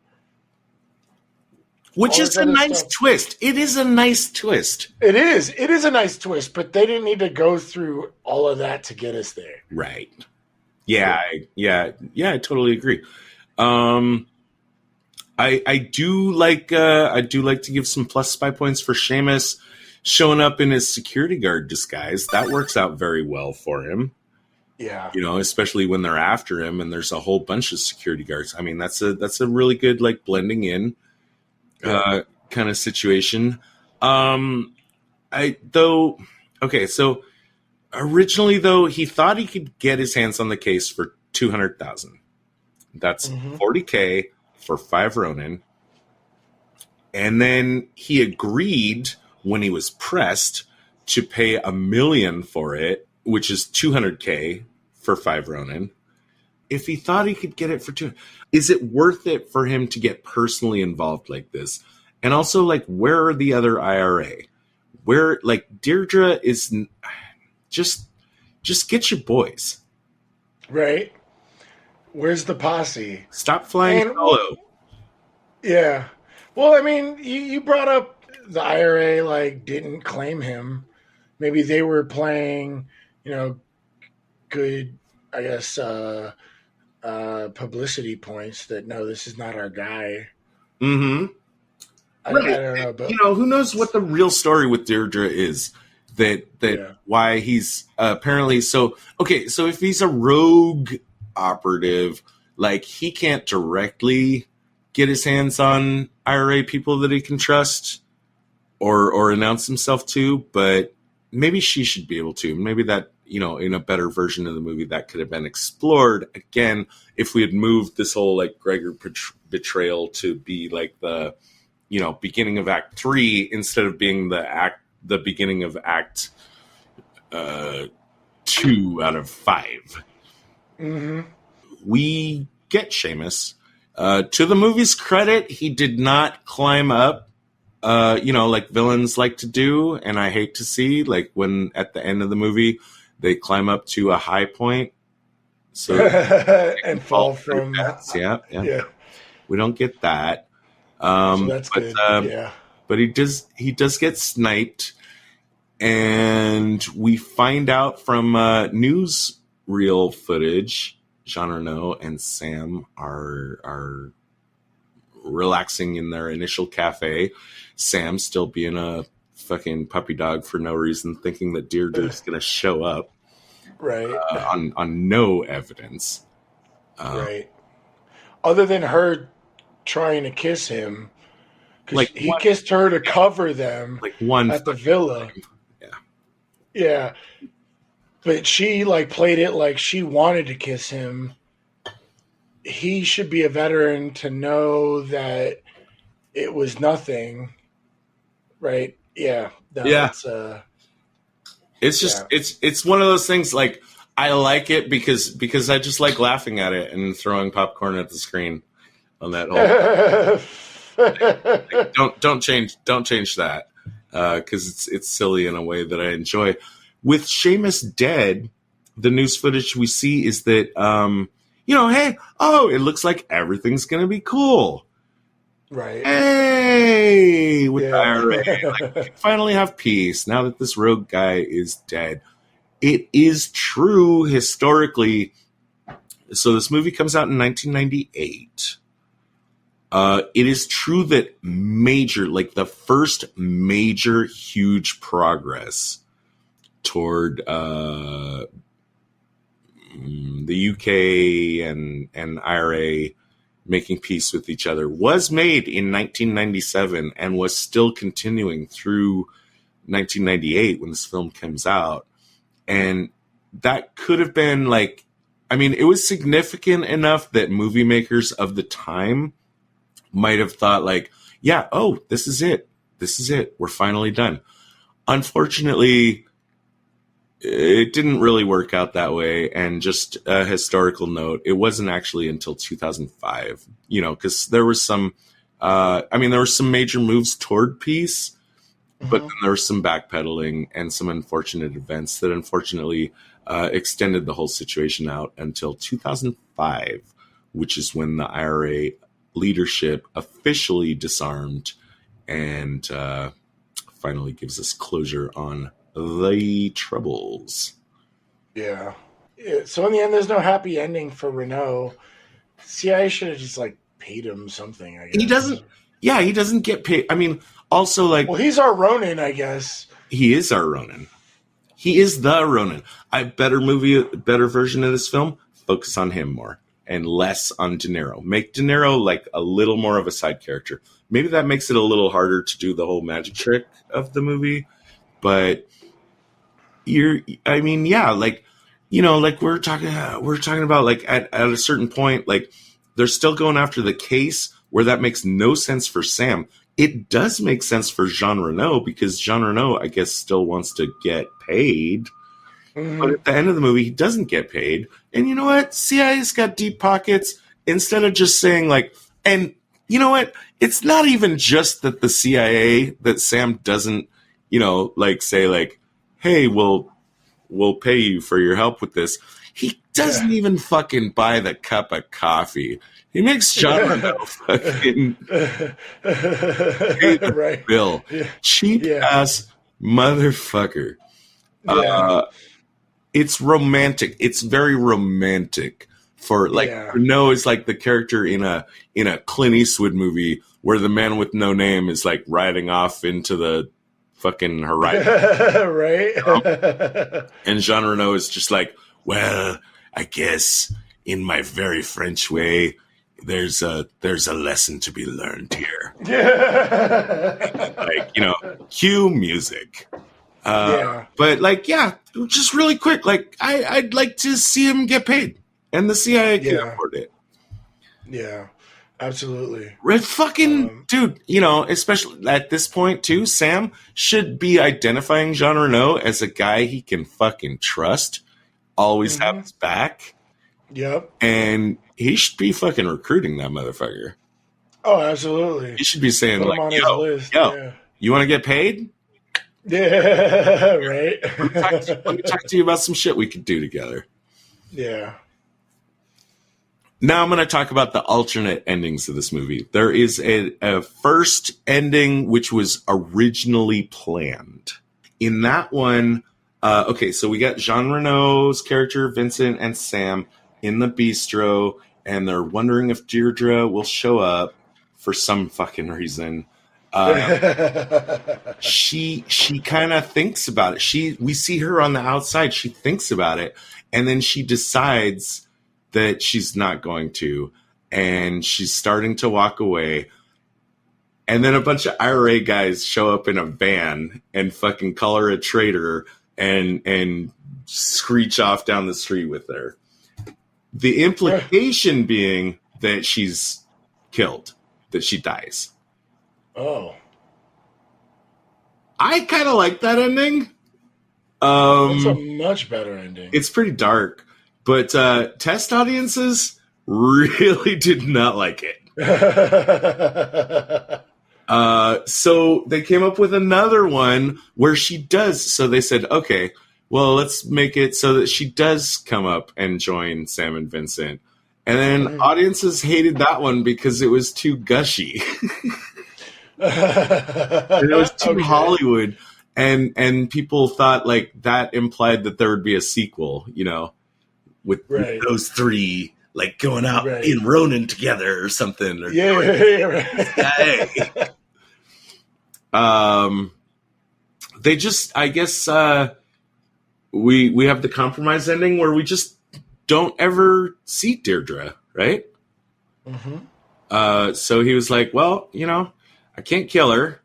Which All is this a other nice stuff. twist. It is a nice twist. It is. It is a nice twist, but they didn't need to go through all of that to get us there. Right. Yeah, I totally agree. I do like to give some plus spy points for Seamus showing up in his security guard disguise. That works out very well for him. Yeah. You know, especially when they're after him and there's a whole bunch of security guards. I mean, that's a really good like blending in kind of situation. So originally though, he thought he could get his hands on the case for 200,000. That's $40K for 5 Ronin. And then he agreed when he was pressed to pay $1 million for it, which is 200K for 5 Ronin. If he thought he could get it for 2, is it worth it for him to get personally involved like this? And also, like, where are the other IRA? Where, like, Deirdre is just get your boys. Right. Where's the posse? Stop flying solo. Yeah. Well, I mean, you brought up the IRA, like, didn't claim him. Maybe they were playing, good, I guess, publicity points that, no, this is not our guy. Mm-hmm. I don't know. But, who knows what the real story with Deirdre is. Why he's apparently so... Okay, so if he's a rogue operative, like, he can't directly get his hands on IRA people that he can trust or announce himself to, but maybe she should be able to. Maybe that, in a better version of the movie, that could have been explored. Again, if we had moved this whole, like, Gregor betrayal to be, like, the, beginning of Act 3 instead of being the beginning of Act 2 out of 5. mm-hmm. We get Seamus. To the movie's credit, he did not climb up, like villains like to do, and I hate to see, like, when at the end of the movie they climb up to a high point, so and fall from. Yeah. We don't get that. So that's good. But he does get sniped, and we find out from newsreel footage. Jean Reno and Sam are relaxing in their initial cafe. Sam still being a fucking puppy dog for no reason, thinking that Deirdre's going to show up, right? On no evidence, right? Other than her trying to kiss him, because like he kissed her to cover them, like one at the villa. Time. Yeah. But she, like, played it like she wanted to kiss him. He should be a veteran to know that it was nothing, right? Yeah. No, yeah. It's just it's one of those things. Like, I like it because I just like laughing at it and throwing popcorn at the screen on that whole. Don't change that because it's silly in a way that I enjoy. With Seamus dead, the news footage we see is that, it looks like everything's going to be cool. Right. Hey, with the IRA, like, we finally have peace now that this rogue guy is dead. It is true historically. So this movie comes out in 1998. It is true that the first major huge progress toward the UK and IRA making peace with each other was made in 1997 and was still continuing through 1998 when this film comes out. And that could have been it was significant enough that movie makers of the time might have thought this is it. We're finally done. Unfortunately, it didn't really work out that way. And just a historical note, it wasn't actually until 2005, because there was some, there were some major moves toward peace, but then there was some backpedaling and some unfortunate events that unfortunately extended the whole situation out until 2005, which is when the IRA leadership officially disarmed and finally gives us closure on the Troubles. Yeah. So in the end, there's no happy ending for Renault. CIA should have just paid him something. I guess he doesn't. Yeah, he doesn't get paid. I mean, also well, he's our Ronin, I guess. He is our Ronin. He is the Ronin. Better version of this film. Focus on him more and less on DeNiro. Make DeNiro a little more of a side character. Maybe that makes it a little harder to do the whole magic trick of the movie, but we're talking about at a certain point, they're still going after the case where that makes no sense for Sam. It does make sense for Jean Reno because Jean Reno, I guess, still wants to get paid. Mm-hmm. But at the end of the movie, he doesn't get paid. And you know what? CIA's got deep pockets. Instead of just saying and you know what? It's not even just that the CIA, that Sam doesn't, say hey, we'll pay you for your help with this. He doesn't even fucking buy the cup of coffee. He makes John Reno fucking pay the right. bill. Yeah. Cheap ass motherfucker. Yeah. It's romantic. It's very romantic for Renault is the character in a Clint Eastwood movie where the man with no name is riding off into the fucking horizon. Right. And Jean Reno is just well, I guess in my very French way, there's a lesson to be learned here. Cue music. But just really quick, I'd like to see him get paid, and the CIA can afford it. Yeah, absolutely. Red fucking dude, especially at this point too, Sam should be identifying Jean Reno as a guy he can fucking trust, always have his back. Yep. And he should be fucking recruiting that motherfucker. Oh, absolutely. He should be saying yo, yeah. You want to get paid? Yeah, right. Let me talk to you about some shit we could do together. Yeah. Now I'm going to talk about the alternate endings of this movie. There is a first ending which was originally planned. In that one, so we got Jean Reno's character, Vincent, and Sam in the bistro, and they're wondering if Deirdre will show up for some fucking reason. She kind of thinks about it. We see her on the outside. She thinks about it, and then she decides that she's not going to, and she's starting to walk away. And then a bunch of IRA guys show up in a van and fucking call her a traitor and screech off down the street with her. The implication being that she's killed, that she dies. Oh. I kind of like that ending. It's a much better ending. It's pretty dark, but test audiences really did not like it. So they came up with another one where she does. So they said, okay, well, let's make it so that she does come up and join Sam and Vincent. And then audiences hated that one because it was too gushy. And it was too Hollywood. And people thought that implied that there would be a sequel, with those three going out in Ronin together or something. Or they just, I guess, we have the compromise ending where we just don't ever see Deirdre, right? Mm-hmm. So he was like, well, I can't kill her,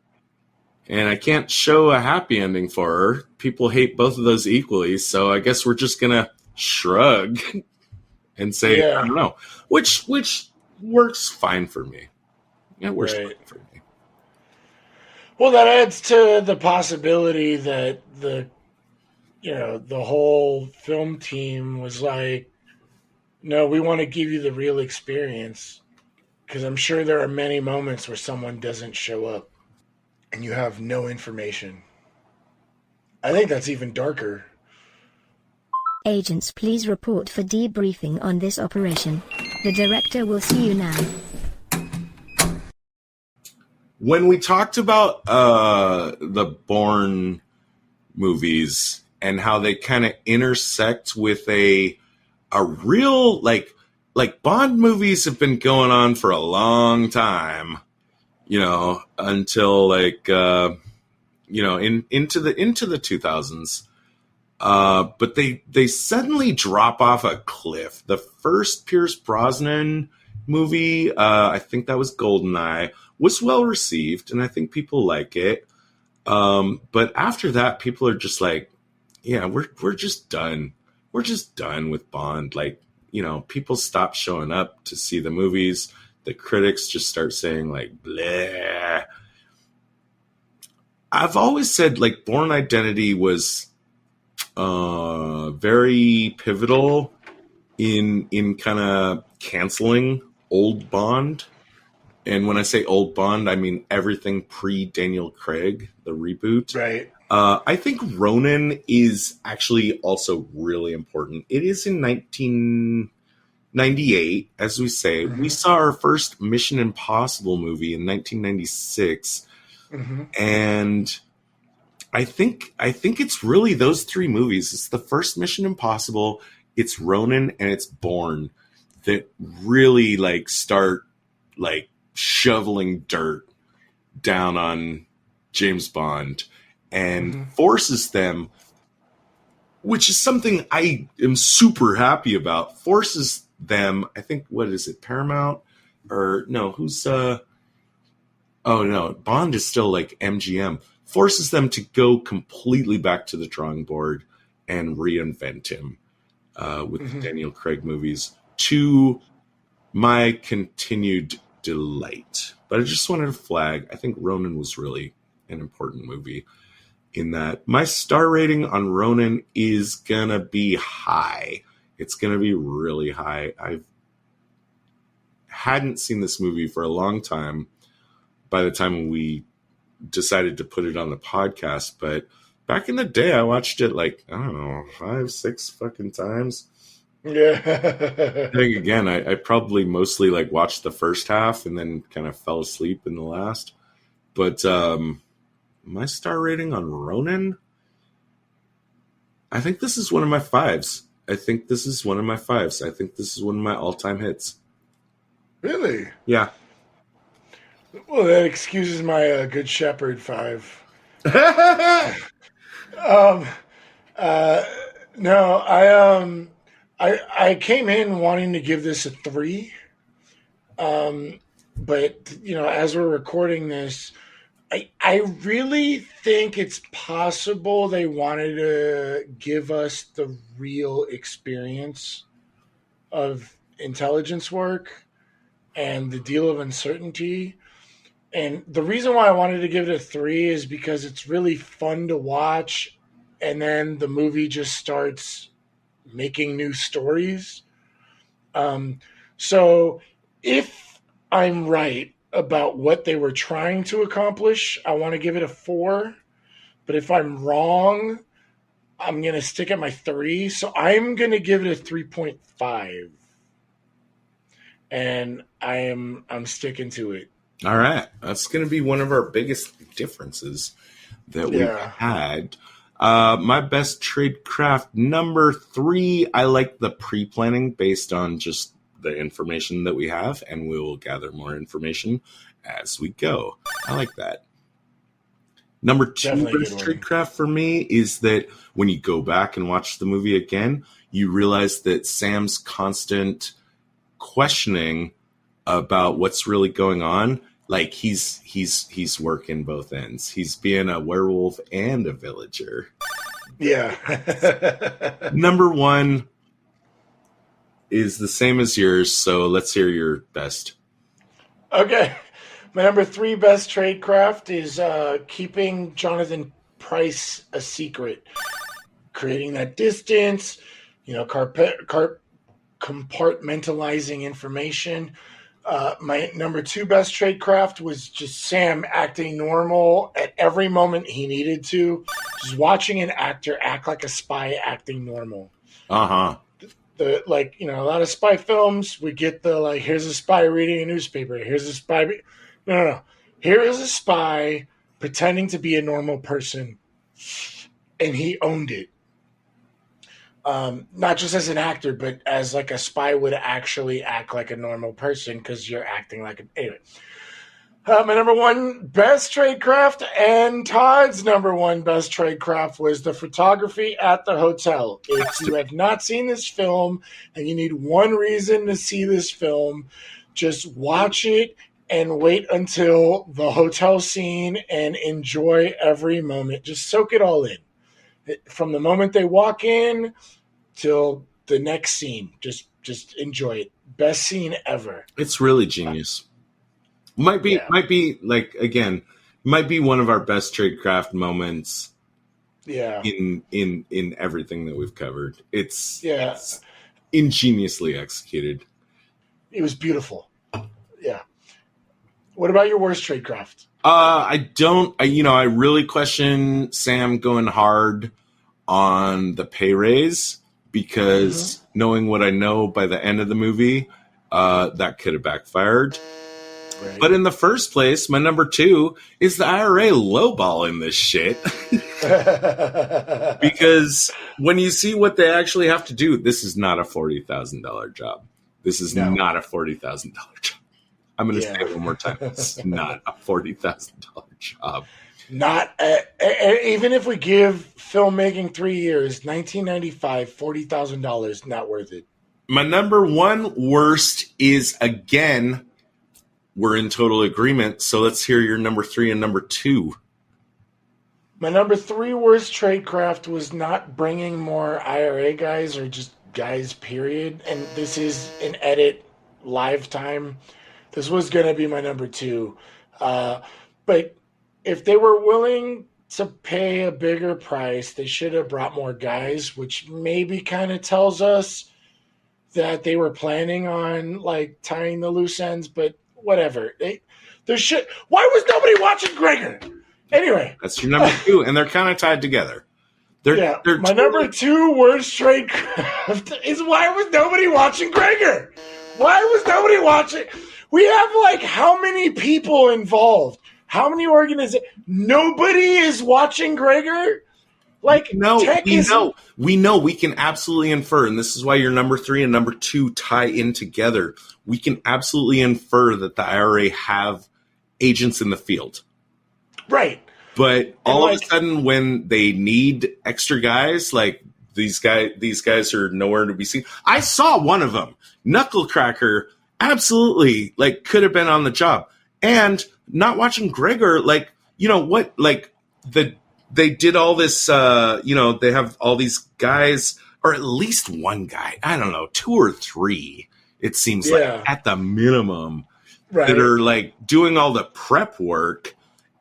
and I can't show a happy ending for her. People hate both of those equally, so I guess we're just gonna shrug and say, I don't know, which works fine for me. It works fine for me. Well, that adds to the possibility that the the whole film team was like, no, we want to give you the real experience. Because I'm sure there are many moments where someone doesn't show up and you have no information. I think that's even darker. Agents, please report for debriefing on this operation. The director will see you now. When we talked about the Bourne movies and how they kind of intersect with a real like Bond movies have been going on for a long time, until into the 2000s. But they suddenly drop off a cliff. The first Pierce Brosnan movie, I think that was GoldenEye, was well received, and I think people like it. But after that, people are just like, yeah, we're just done. We're just done with Bond. Like, people stop showing up to see the movies. The critics just start saying like, bleh. I've always said like Bourne Identity was very pivotal in kind of canceling old Bond. And when I say old Bond, I mean everything pre-Daniel Craig, the reboot. Right. I think Ronin is actually also really important. It is in 1998, as we say. Mm-hmm. We saw our first Mission Impossible movie in 1996. Mm-hmm. And I think it's really those three movies. It's the first Mission Impossible, it's Ronin, and it's Bourne that really like start like shoveling dirt down on James Bond and mm-hmm. forces them, which is something I am super happy about, forces them, I think, what is it, Paramount? Or no, who's oh no, Bond is still like MGM, forces them to go completely back to the drawing board and reinvent him with mm-hmm. the Daniel Craig movies, to my continued delight. But I just wanted to flag, I think Ronin was really an important movie in that. My star rating on Ronin is gonna be high. It's gonna be really high. I hadn't seen this movie for a long time by the time we decided to put it on the podcast, but back in the day I watched it like, I don't know, 5-6 fucking times. Yeah. I think again, I probably mostly like watched the first half and then kind of fell asleep in the last. But my star rating on Ronin, I think this is one of my fives. I think this is one of my all-time hits. Really? Yeah. Well, that excuses my Good Shepherd 5. No, I came in wanting to give this a 3. But as we're recording this, I really think it's possible they wanted to give us the real experience of intelligence work and the deal of uncertainty. And the reason why I wanted to give it a 3 is because it's really fun to watch, and then the movie just starts making new stories. So if I'm right about what they were trying to accomplish, I want to give it a 4. But if I'm wrong, I'm going to stick at my 3. So I'm going to give it a 3.5. And I'm sticking to it. All right. That's going to be one of our biggest differences that we've had. My best tradecraft number 3. I like the pre-planning based on just the information that we have, and we will gather more information as we go. I like that. Number 2 Definitely best tradecraft for me is that when you go back and watch the movie again, you realize that Sam's constant questioning about what's really going on, like he's working both ends. He's being a werewolf and a villager. Yeah. Number 1 is the same as yours, so let's hear your best. Okay. My number 3 best tradecraft is keeping Jonathan Pryce a secret. creating that distance, compartmentalizing information. My number 2 best tradecraft was just Sam acting normal at every moment he needed to. Just watching an actor act like a spy acting normal. Uh-huh. A lot of spy films, we get here's a spy reading a newspaper. Here's a spy. No. Here is a spy pretending to be a normal person, and he owned it. Not just as an actor, but as like a spy would actually act like a normal person because you're acting like an... Anyway. My number 1 best tradecraft and Todd's number 1 best tradecraft was the photography at the hotel. If you have not seen this film and you need one reason to see this film, just watch it and wait until the hotel scene and enjoy every moment. Just soak it all in. From the moment they walk in till the next scene. Just enjoy it. Best scene ever. It's really genius. Might be like, again, might be one of our best tradecraft moments. Yeah. In everything that we've covered. It's ingeniously executed. It was beautiful. Yeah. What about your worst tradecraft? I really question Sam going hard on the pay raise because knowing what I know by the end of the movie, that could have backfired. Right. But in the first place, my number 2 is the IRA lowballing this shit. Because when you see what they actually have to do, this is not a $40,000 job. This is not a $40,000 job. I'm going to say it one more time. It's not a $40,000 job. Not even if we give filmmaking 3 years, 1995, $40,000, not worth it. My number 1 worst is, again, we're in total agreement. So let's hear your number 3 and number 2. My number 3 worst tradecraft was not bringing more IRA guys or just guys, period. And this is an edit live time. This was going to be my number 2. But if they were willing to pay a bigger price, they should have brought more guys, which maybe kind of tells us that they were planning on tying the loose ends, but whatever. Why was nobody watching Gregor? Anyway. That's your number 2, and they're kind of tied together. They're my number 2 worst tradecraft is why was nobody watching Gregor? Why was nobody watching? We have how many people involved? How many organizations? Nobody is watching Gregor? We know we can absolutely infer, and this is why your number 3 and number 2 tie in together. We can absolutely infer that the IRA have agents in the field. Right. But all of a sudden when they need extra guys, these guys are nowhere to be seen. I saw one of them, Knucklecracker, absolutely could have been on the job. And not watching Gregor, they did all this, they have all these guys, or at least one guy, I don't know, 2 or 3, it seems at the minimum, that are doing all the prep work.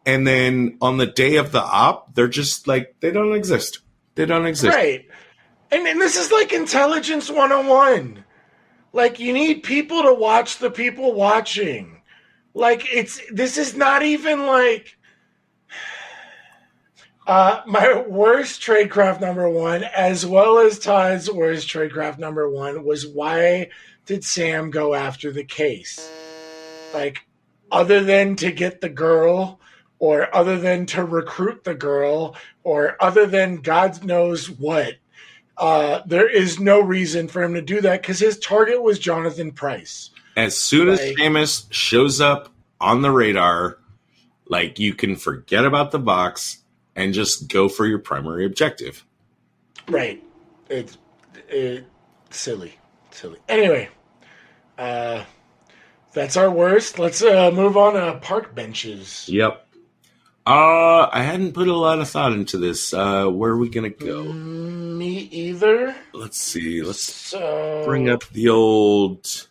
And then on the day of the op, they're just they don't exist. They don't exist. Right. And this is intelligence 101. You need people to watch the people watching. This is not even my worst tradecraft number 1, as well as Todd's worst tradecraft number 1, was why did Sam go after the case? Other than to get the girl, or other than to recruit the girl, or other than God knows what, there is no reason for him to do that because his target was Jonathan Pryce. As soon as Seamus shows up on the radar, you can forget about the box and just go for your primary objective. Right. It's silly. Anyway, that's our worst. Let's move on to park benches. Yep. I hadn't put a lot of thought into this. Where are we going to go? Me either. Let's see. Let's bring up the old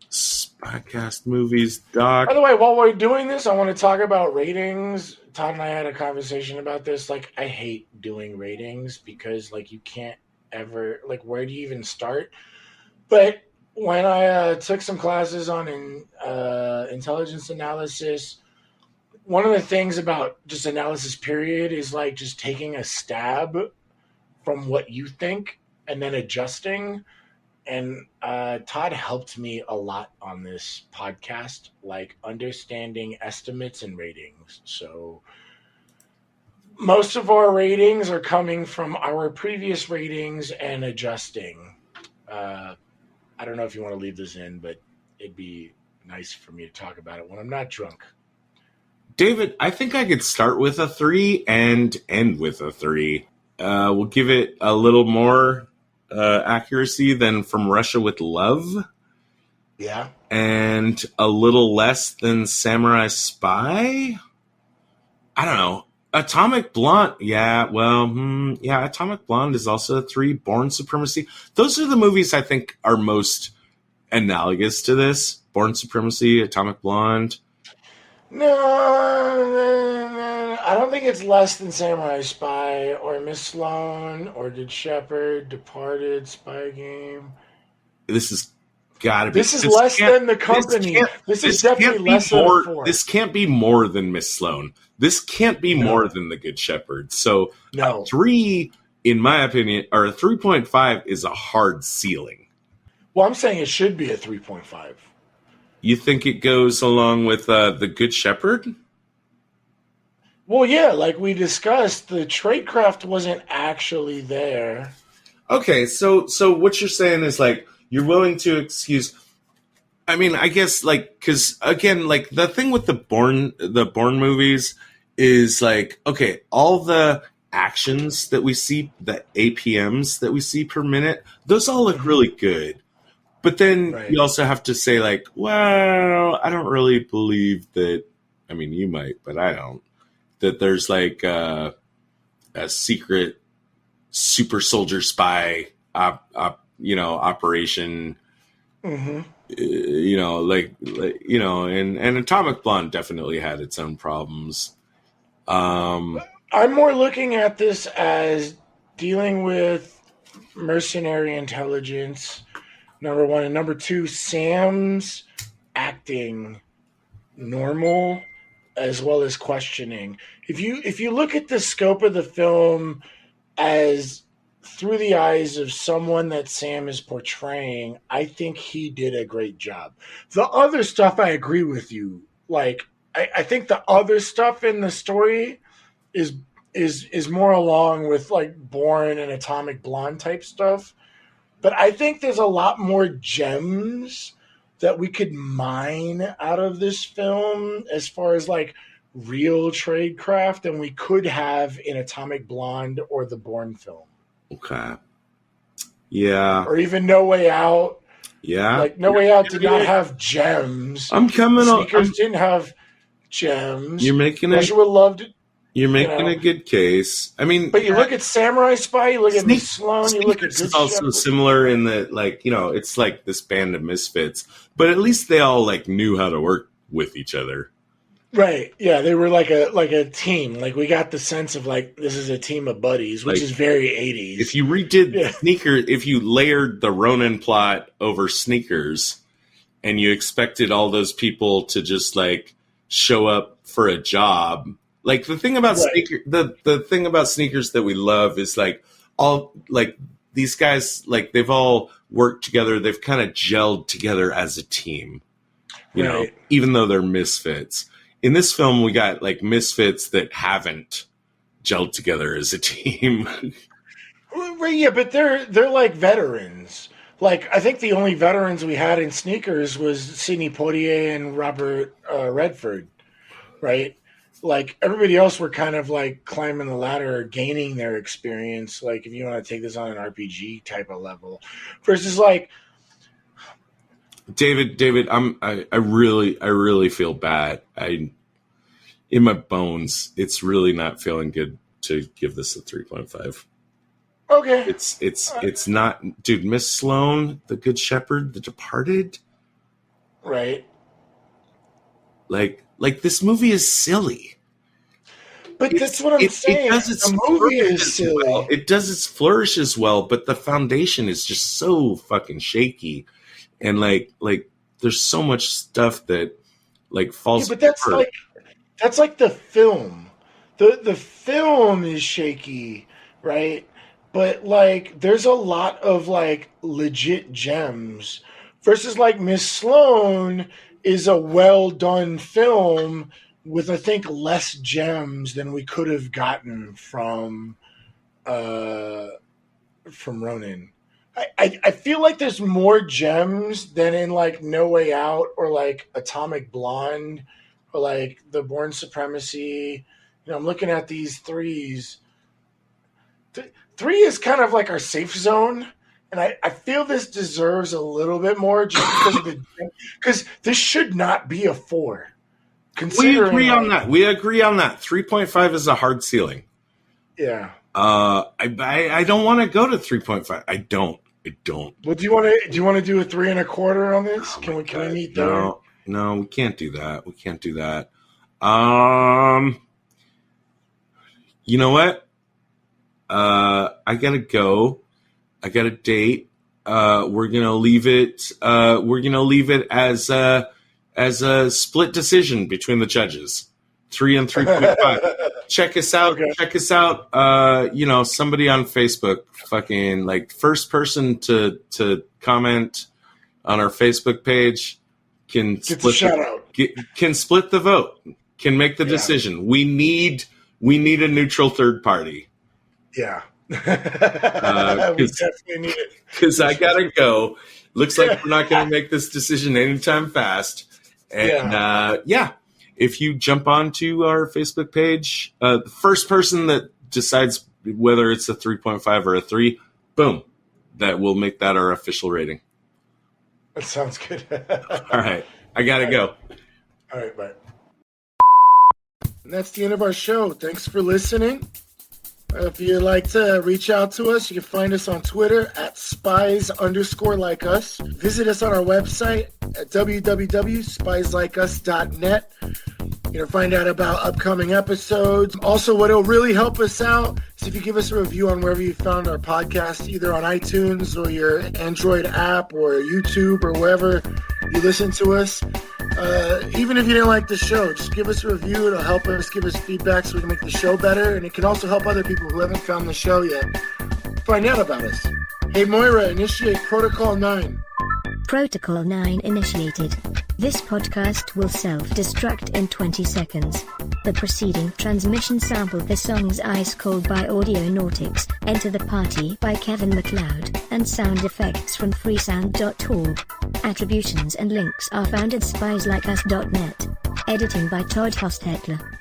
Spycast movies doc. By the way, while we're doing this, I want to talk about ratings Todd and I had a conversation about this. Like, I hate doing ratings because, like, you can't ever, like, where do you even start? But when I took some classes on intelligence analysis, one of the things about just analysis period is like just taking a stab from what you think and then adjusting. And Todd helped me a lot on this podcast, like understanding estimates and ratings. So most of our ratings are coming from our previous ratings and adjusting. I don't know if you want to leave this in, but it'd be nice for me to talk about it when I'm not drunk. David, I think I could start with a 3 and end with a 3. We'll give it a little more accuracy than From Russia with Love. Yeah. And a little less than Samurai Spy. I don't know. Atomic Blonde. Yeah, well, Atomic Blonde is also a 3. Born Supremacy. Those are the movies I think are most analogous to this. Born Supremacy, Atomic Blonde. No, I don't think it's less than Samurai Spy or Miss Sloane or Good Shepherd, Departed, Spy Game. This has got to be. This is less than The Company. This is definitely less than a 4. This can't be more than Miss Sloane. This can't be more than The Good Shepherd. So a 3, in my opinion, or a 3.5 is a hard ceiling. Well, I'm saying it should be a 3.5. You think it goes along with The Good Shepherd? Well, yeah, like we discussed, the tradecraft wasn't actually there. Okay, so what you're saying is like you're willing to excuse. I mean, I guess like because again, like the thing with the Bourne movies is like okay, all the actions that we see, the APMs that we see per minute, those all look really good. But then you also have to say, like, well, I don't really believe that. I mean, you might, but I don't. That there's like a secret super soldier spy, operation. Mm-hmm. And Atomic Blonde definitely had its own problems. I'm more looking at this as dealing with mercenary intelligence. Number 1, and number 2, Sam's acting normal as well as questioning. If you look at the scope of the film as through the eyes of someone that Sam is portraying, I think he did a great job. The other stuff, I agree with you. Like I think the other stuff in the story is more along with like Bourne and Atomic Blonde type stuff. But I think there's a lot more gems that we could mine out of this film as far as like real tradecraft than we could have in Atomic Blonde or the Bourne film. Okay. Yeah. Or even No Way Out. Yeah. Like No Way Out did not have gems. I'm coming on. Sneakers didn't have gems. You're making Russia would love to. You're making a good case. I mean, but you look at Samurai Spy, you look at Miss Sloane, you look at Good It's also Shepherd. similar in that, like, it's like this band of misfits, but at least they all like knew how to work with each other. Right. Yeah, they were like a team. Like we got the sense of like this is a team of buddies, which is very 80s. If you redid Sneakers, if you layered the Ronin plot over Sneakers, and you expected all those people to just like show up for a job. Like the thing about the thing about Sneakers that we love is like all like these guys, like they've all worked together. They've kind of gelled together as a team, you know, even though they're misfits. In this film, we got like misfits that haven't gelled together as a team. Yeah, but they're like veterans. Like I think the only veterans we had in Sneakers was Sidney Poitier and Robert Redford, right? Like everybody else were kind of like climbing the ladder, gaining their experience. Like if you want to take this on an RPG type of level, versus like David, I really feel bad. In my bones, it's really not feeling good to give this a 3.5. Okay, it's not, dude. Miss Sloane, The Good Shepherd, The Departed, right? Like this movie is silly. But that's what I'm saying. The movie is silly. Well. It does its flourishes well, but the foundation is just so fucking shaky, and like there's so much stuff that like falls. Yeah, but that's like the film. The film is shaky, right? But like there's a lot of like legit gems versus like Miss Sloane is a well done film with I think less gems than we could have gotten from Ronin. I feel like there's more gems than in like No Way Out or like Atomic Blonde or like The Bourne Supremacy. You know, I'm looking at these threes. Three is kind of like our safe zone, and I feel this deserves a little bit more just because of because this should not be a 4. We agree on that. 3.5 is a hard ceiling. Yeah. I don't want to go to 3.5. I don't. Well, do you want to do a 3 1/4 on this? Can we meet there? No, we can't do that. You know what? I gotta go. I got a date. We're gonna leave it. As a split decision between the judges, 3 and 3.5. Check us out. Okay. Check us out. Somebody on Facebook, fucking like first person to comment on our Facebook page can split can split the vote. Can make the decision. We need a neutral third party. Yeah. We definitely need it. Because I gotta go. Looks like we're not gonna make this decision anytime fast. And if you jump onto our Facebook page, the first person that decides whether it's a 3.5 or a 3, boom, that will make that our official rating. That sounds good. All right. I gotta go. All right, bye. And that's the end of our show. Thanks for listening. If you'd like to reach out to us, you can find us on Twitter at spies_like us. Visit us on our website at www.spieslikeus.net. You can find out about upcoming episodes. Also, what will really help us out is if you give us a review on wherever you found our podcast, either on iTunes or your Android app or YouTube or wherever you listen to us. Even if you didn't like the show, just give us a review. It'll help us, give us feedback so we can make the show better. And it can also help other people who haven't found the show yet find out about us. Hey, Moira, initiate Protocol 9. Protocol 9 initiated. This podcast will self-destruct in 20 seconds. The preceding transmission sampled the songs Ice Cold by Audionautix, Enter the Party by Kevin MacLeod, and sound effects from freesound.org. Attributions and links are found at spieslikeus.net. Editing by Todd Hostetler.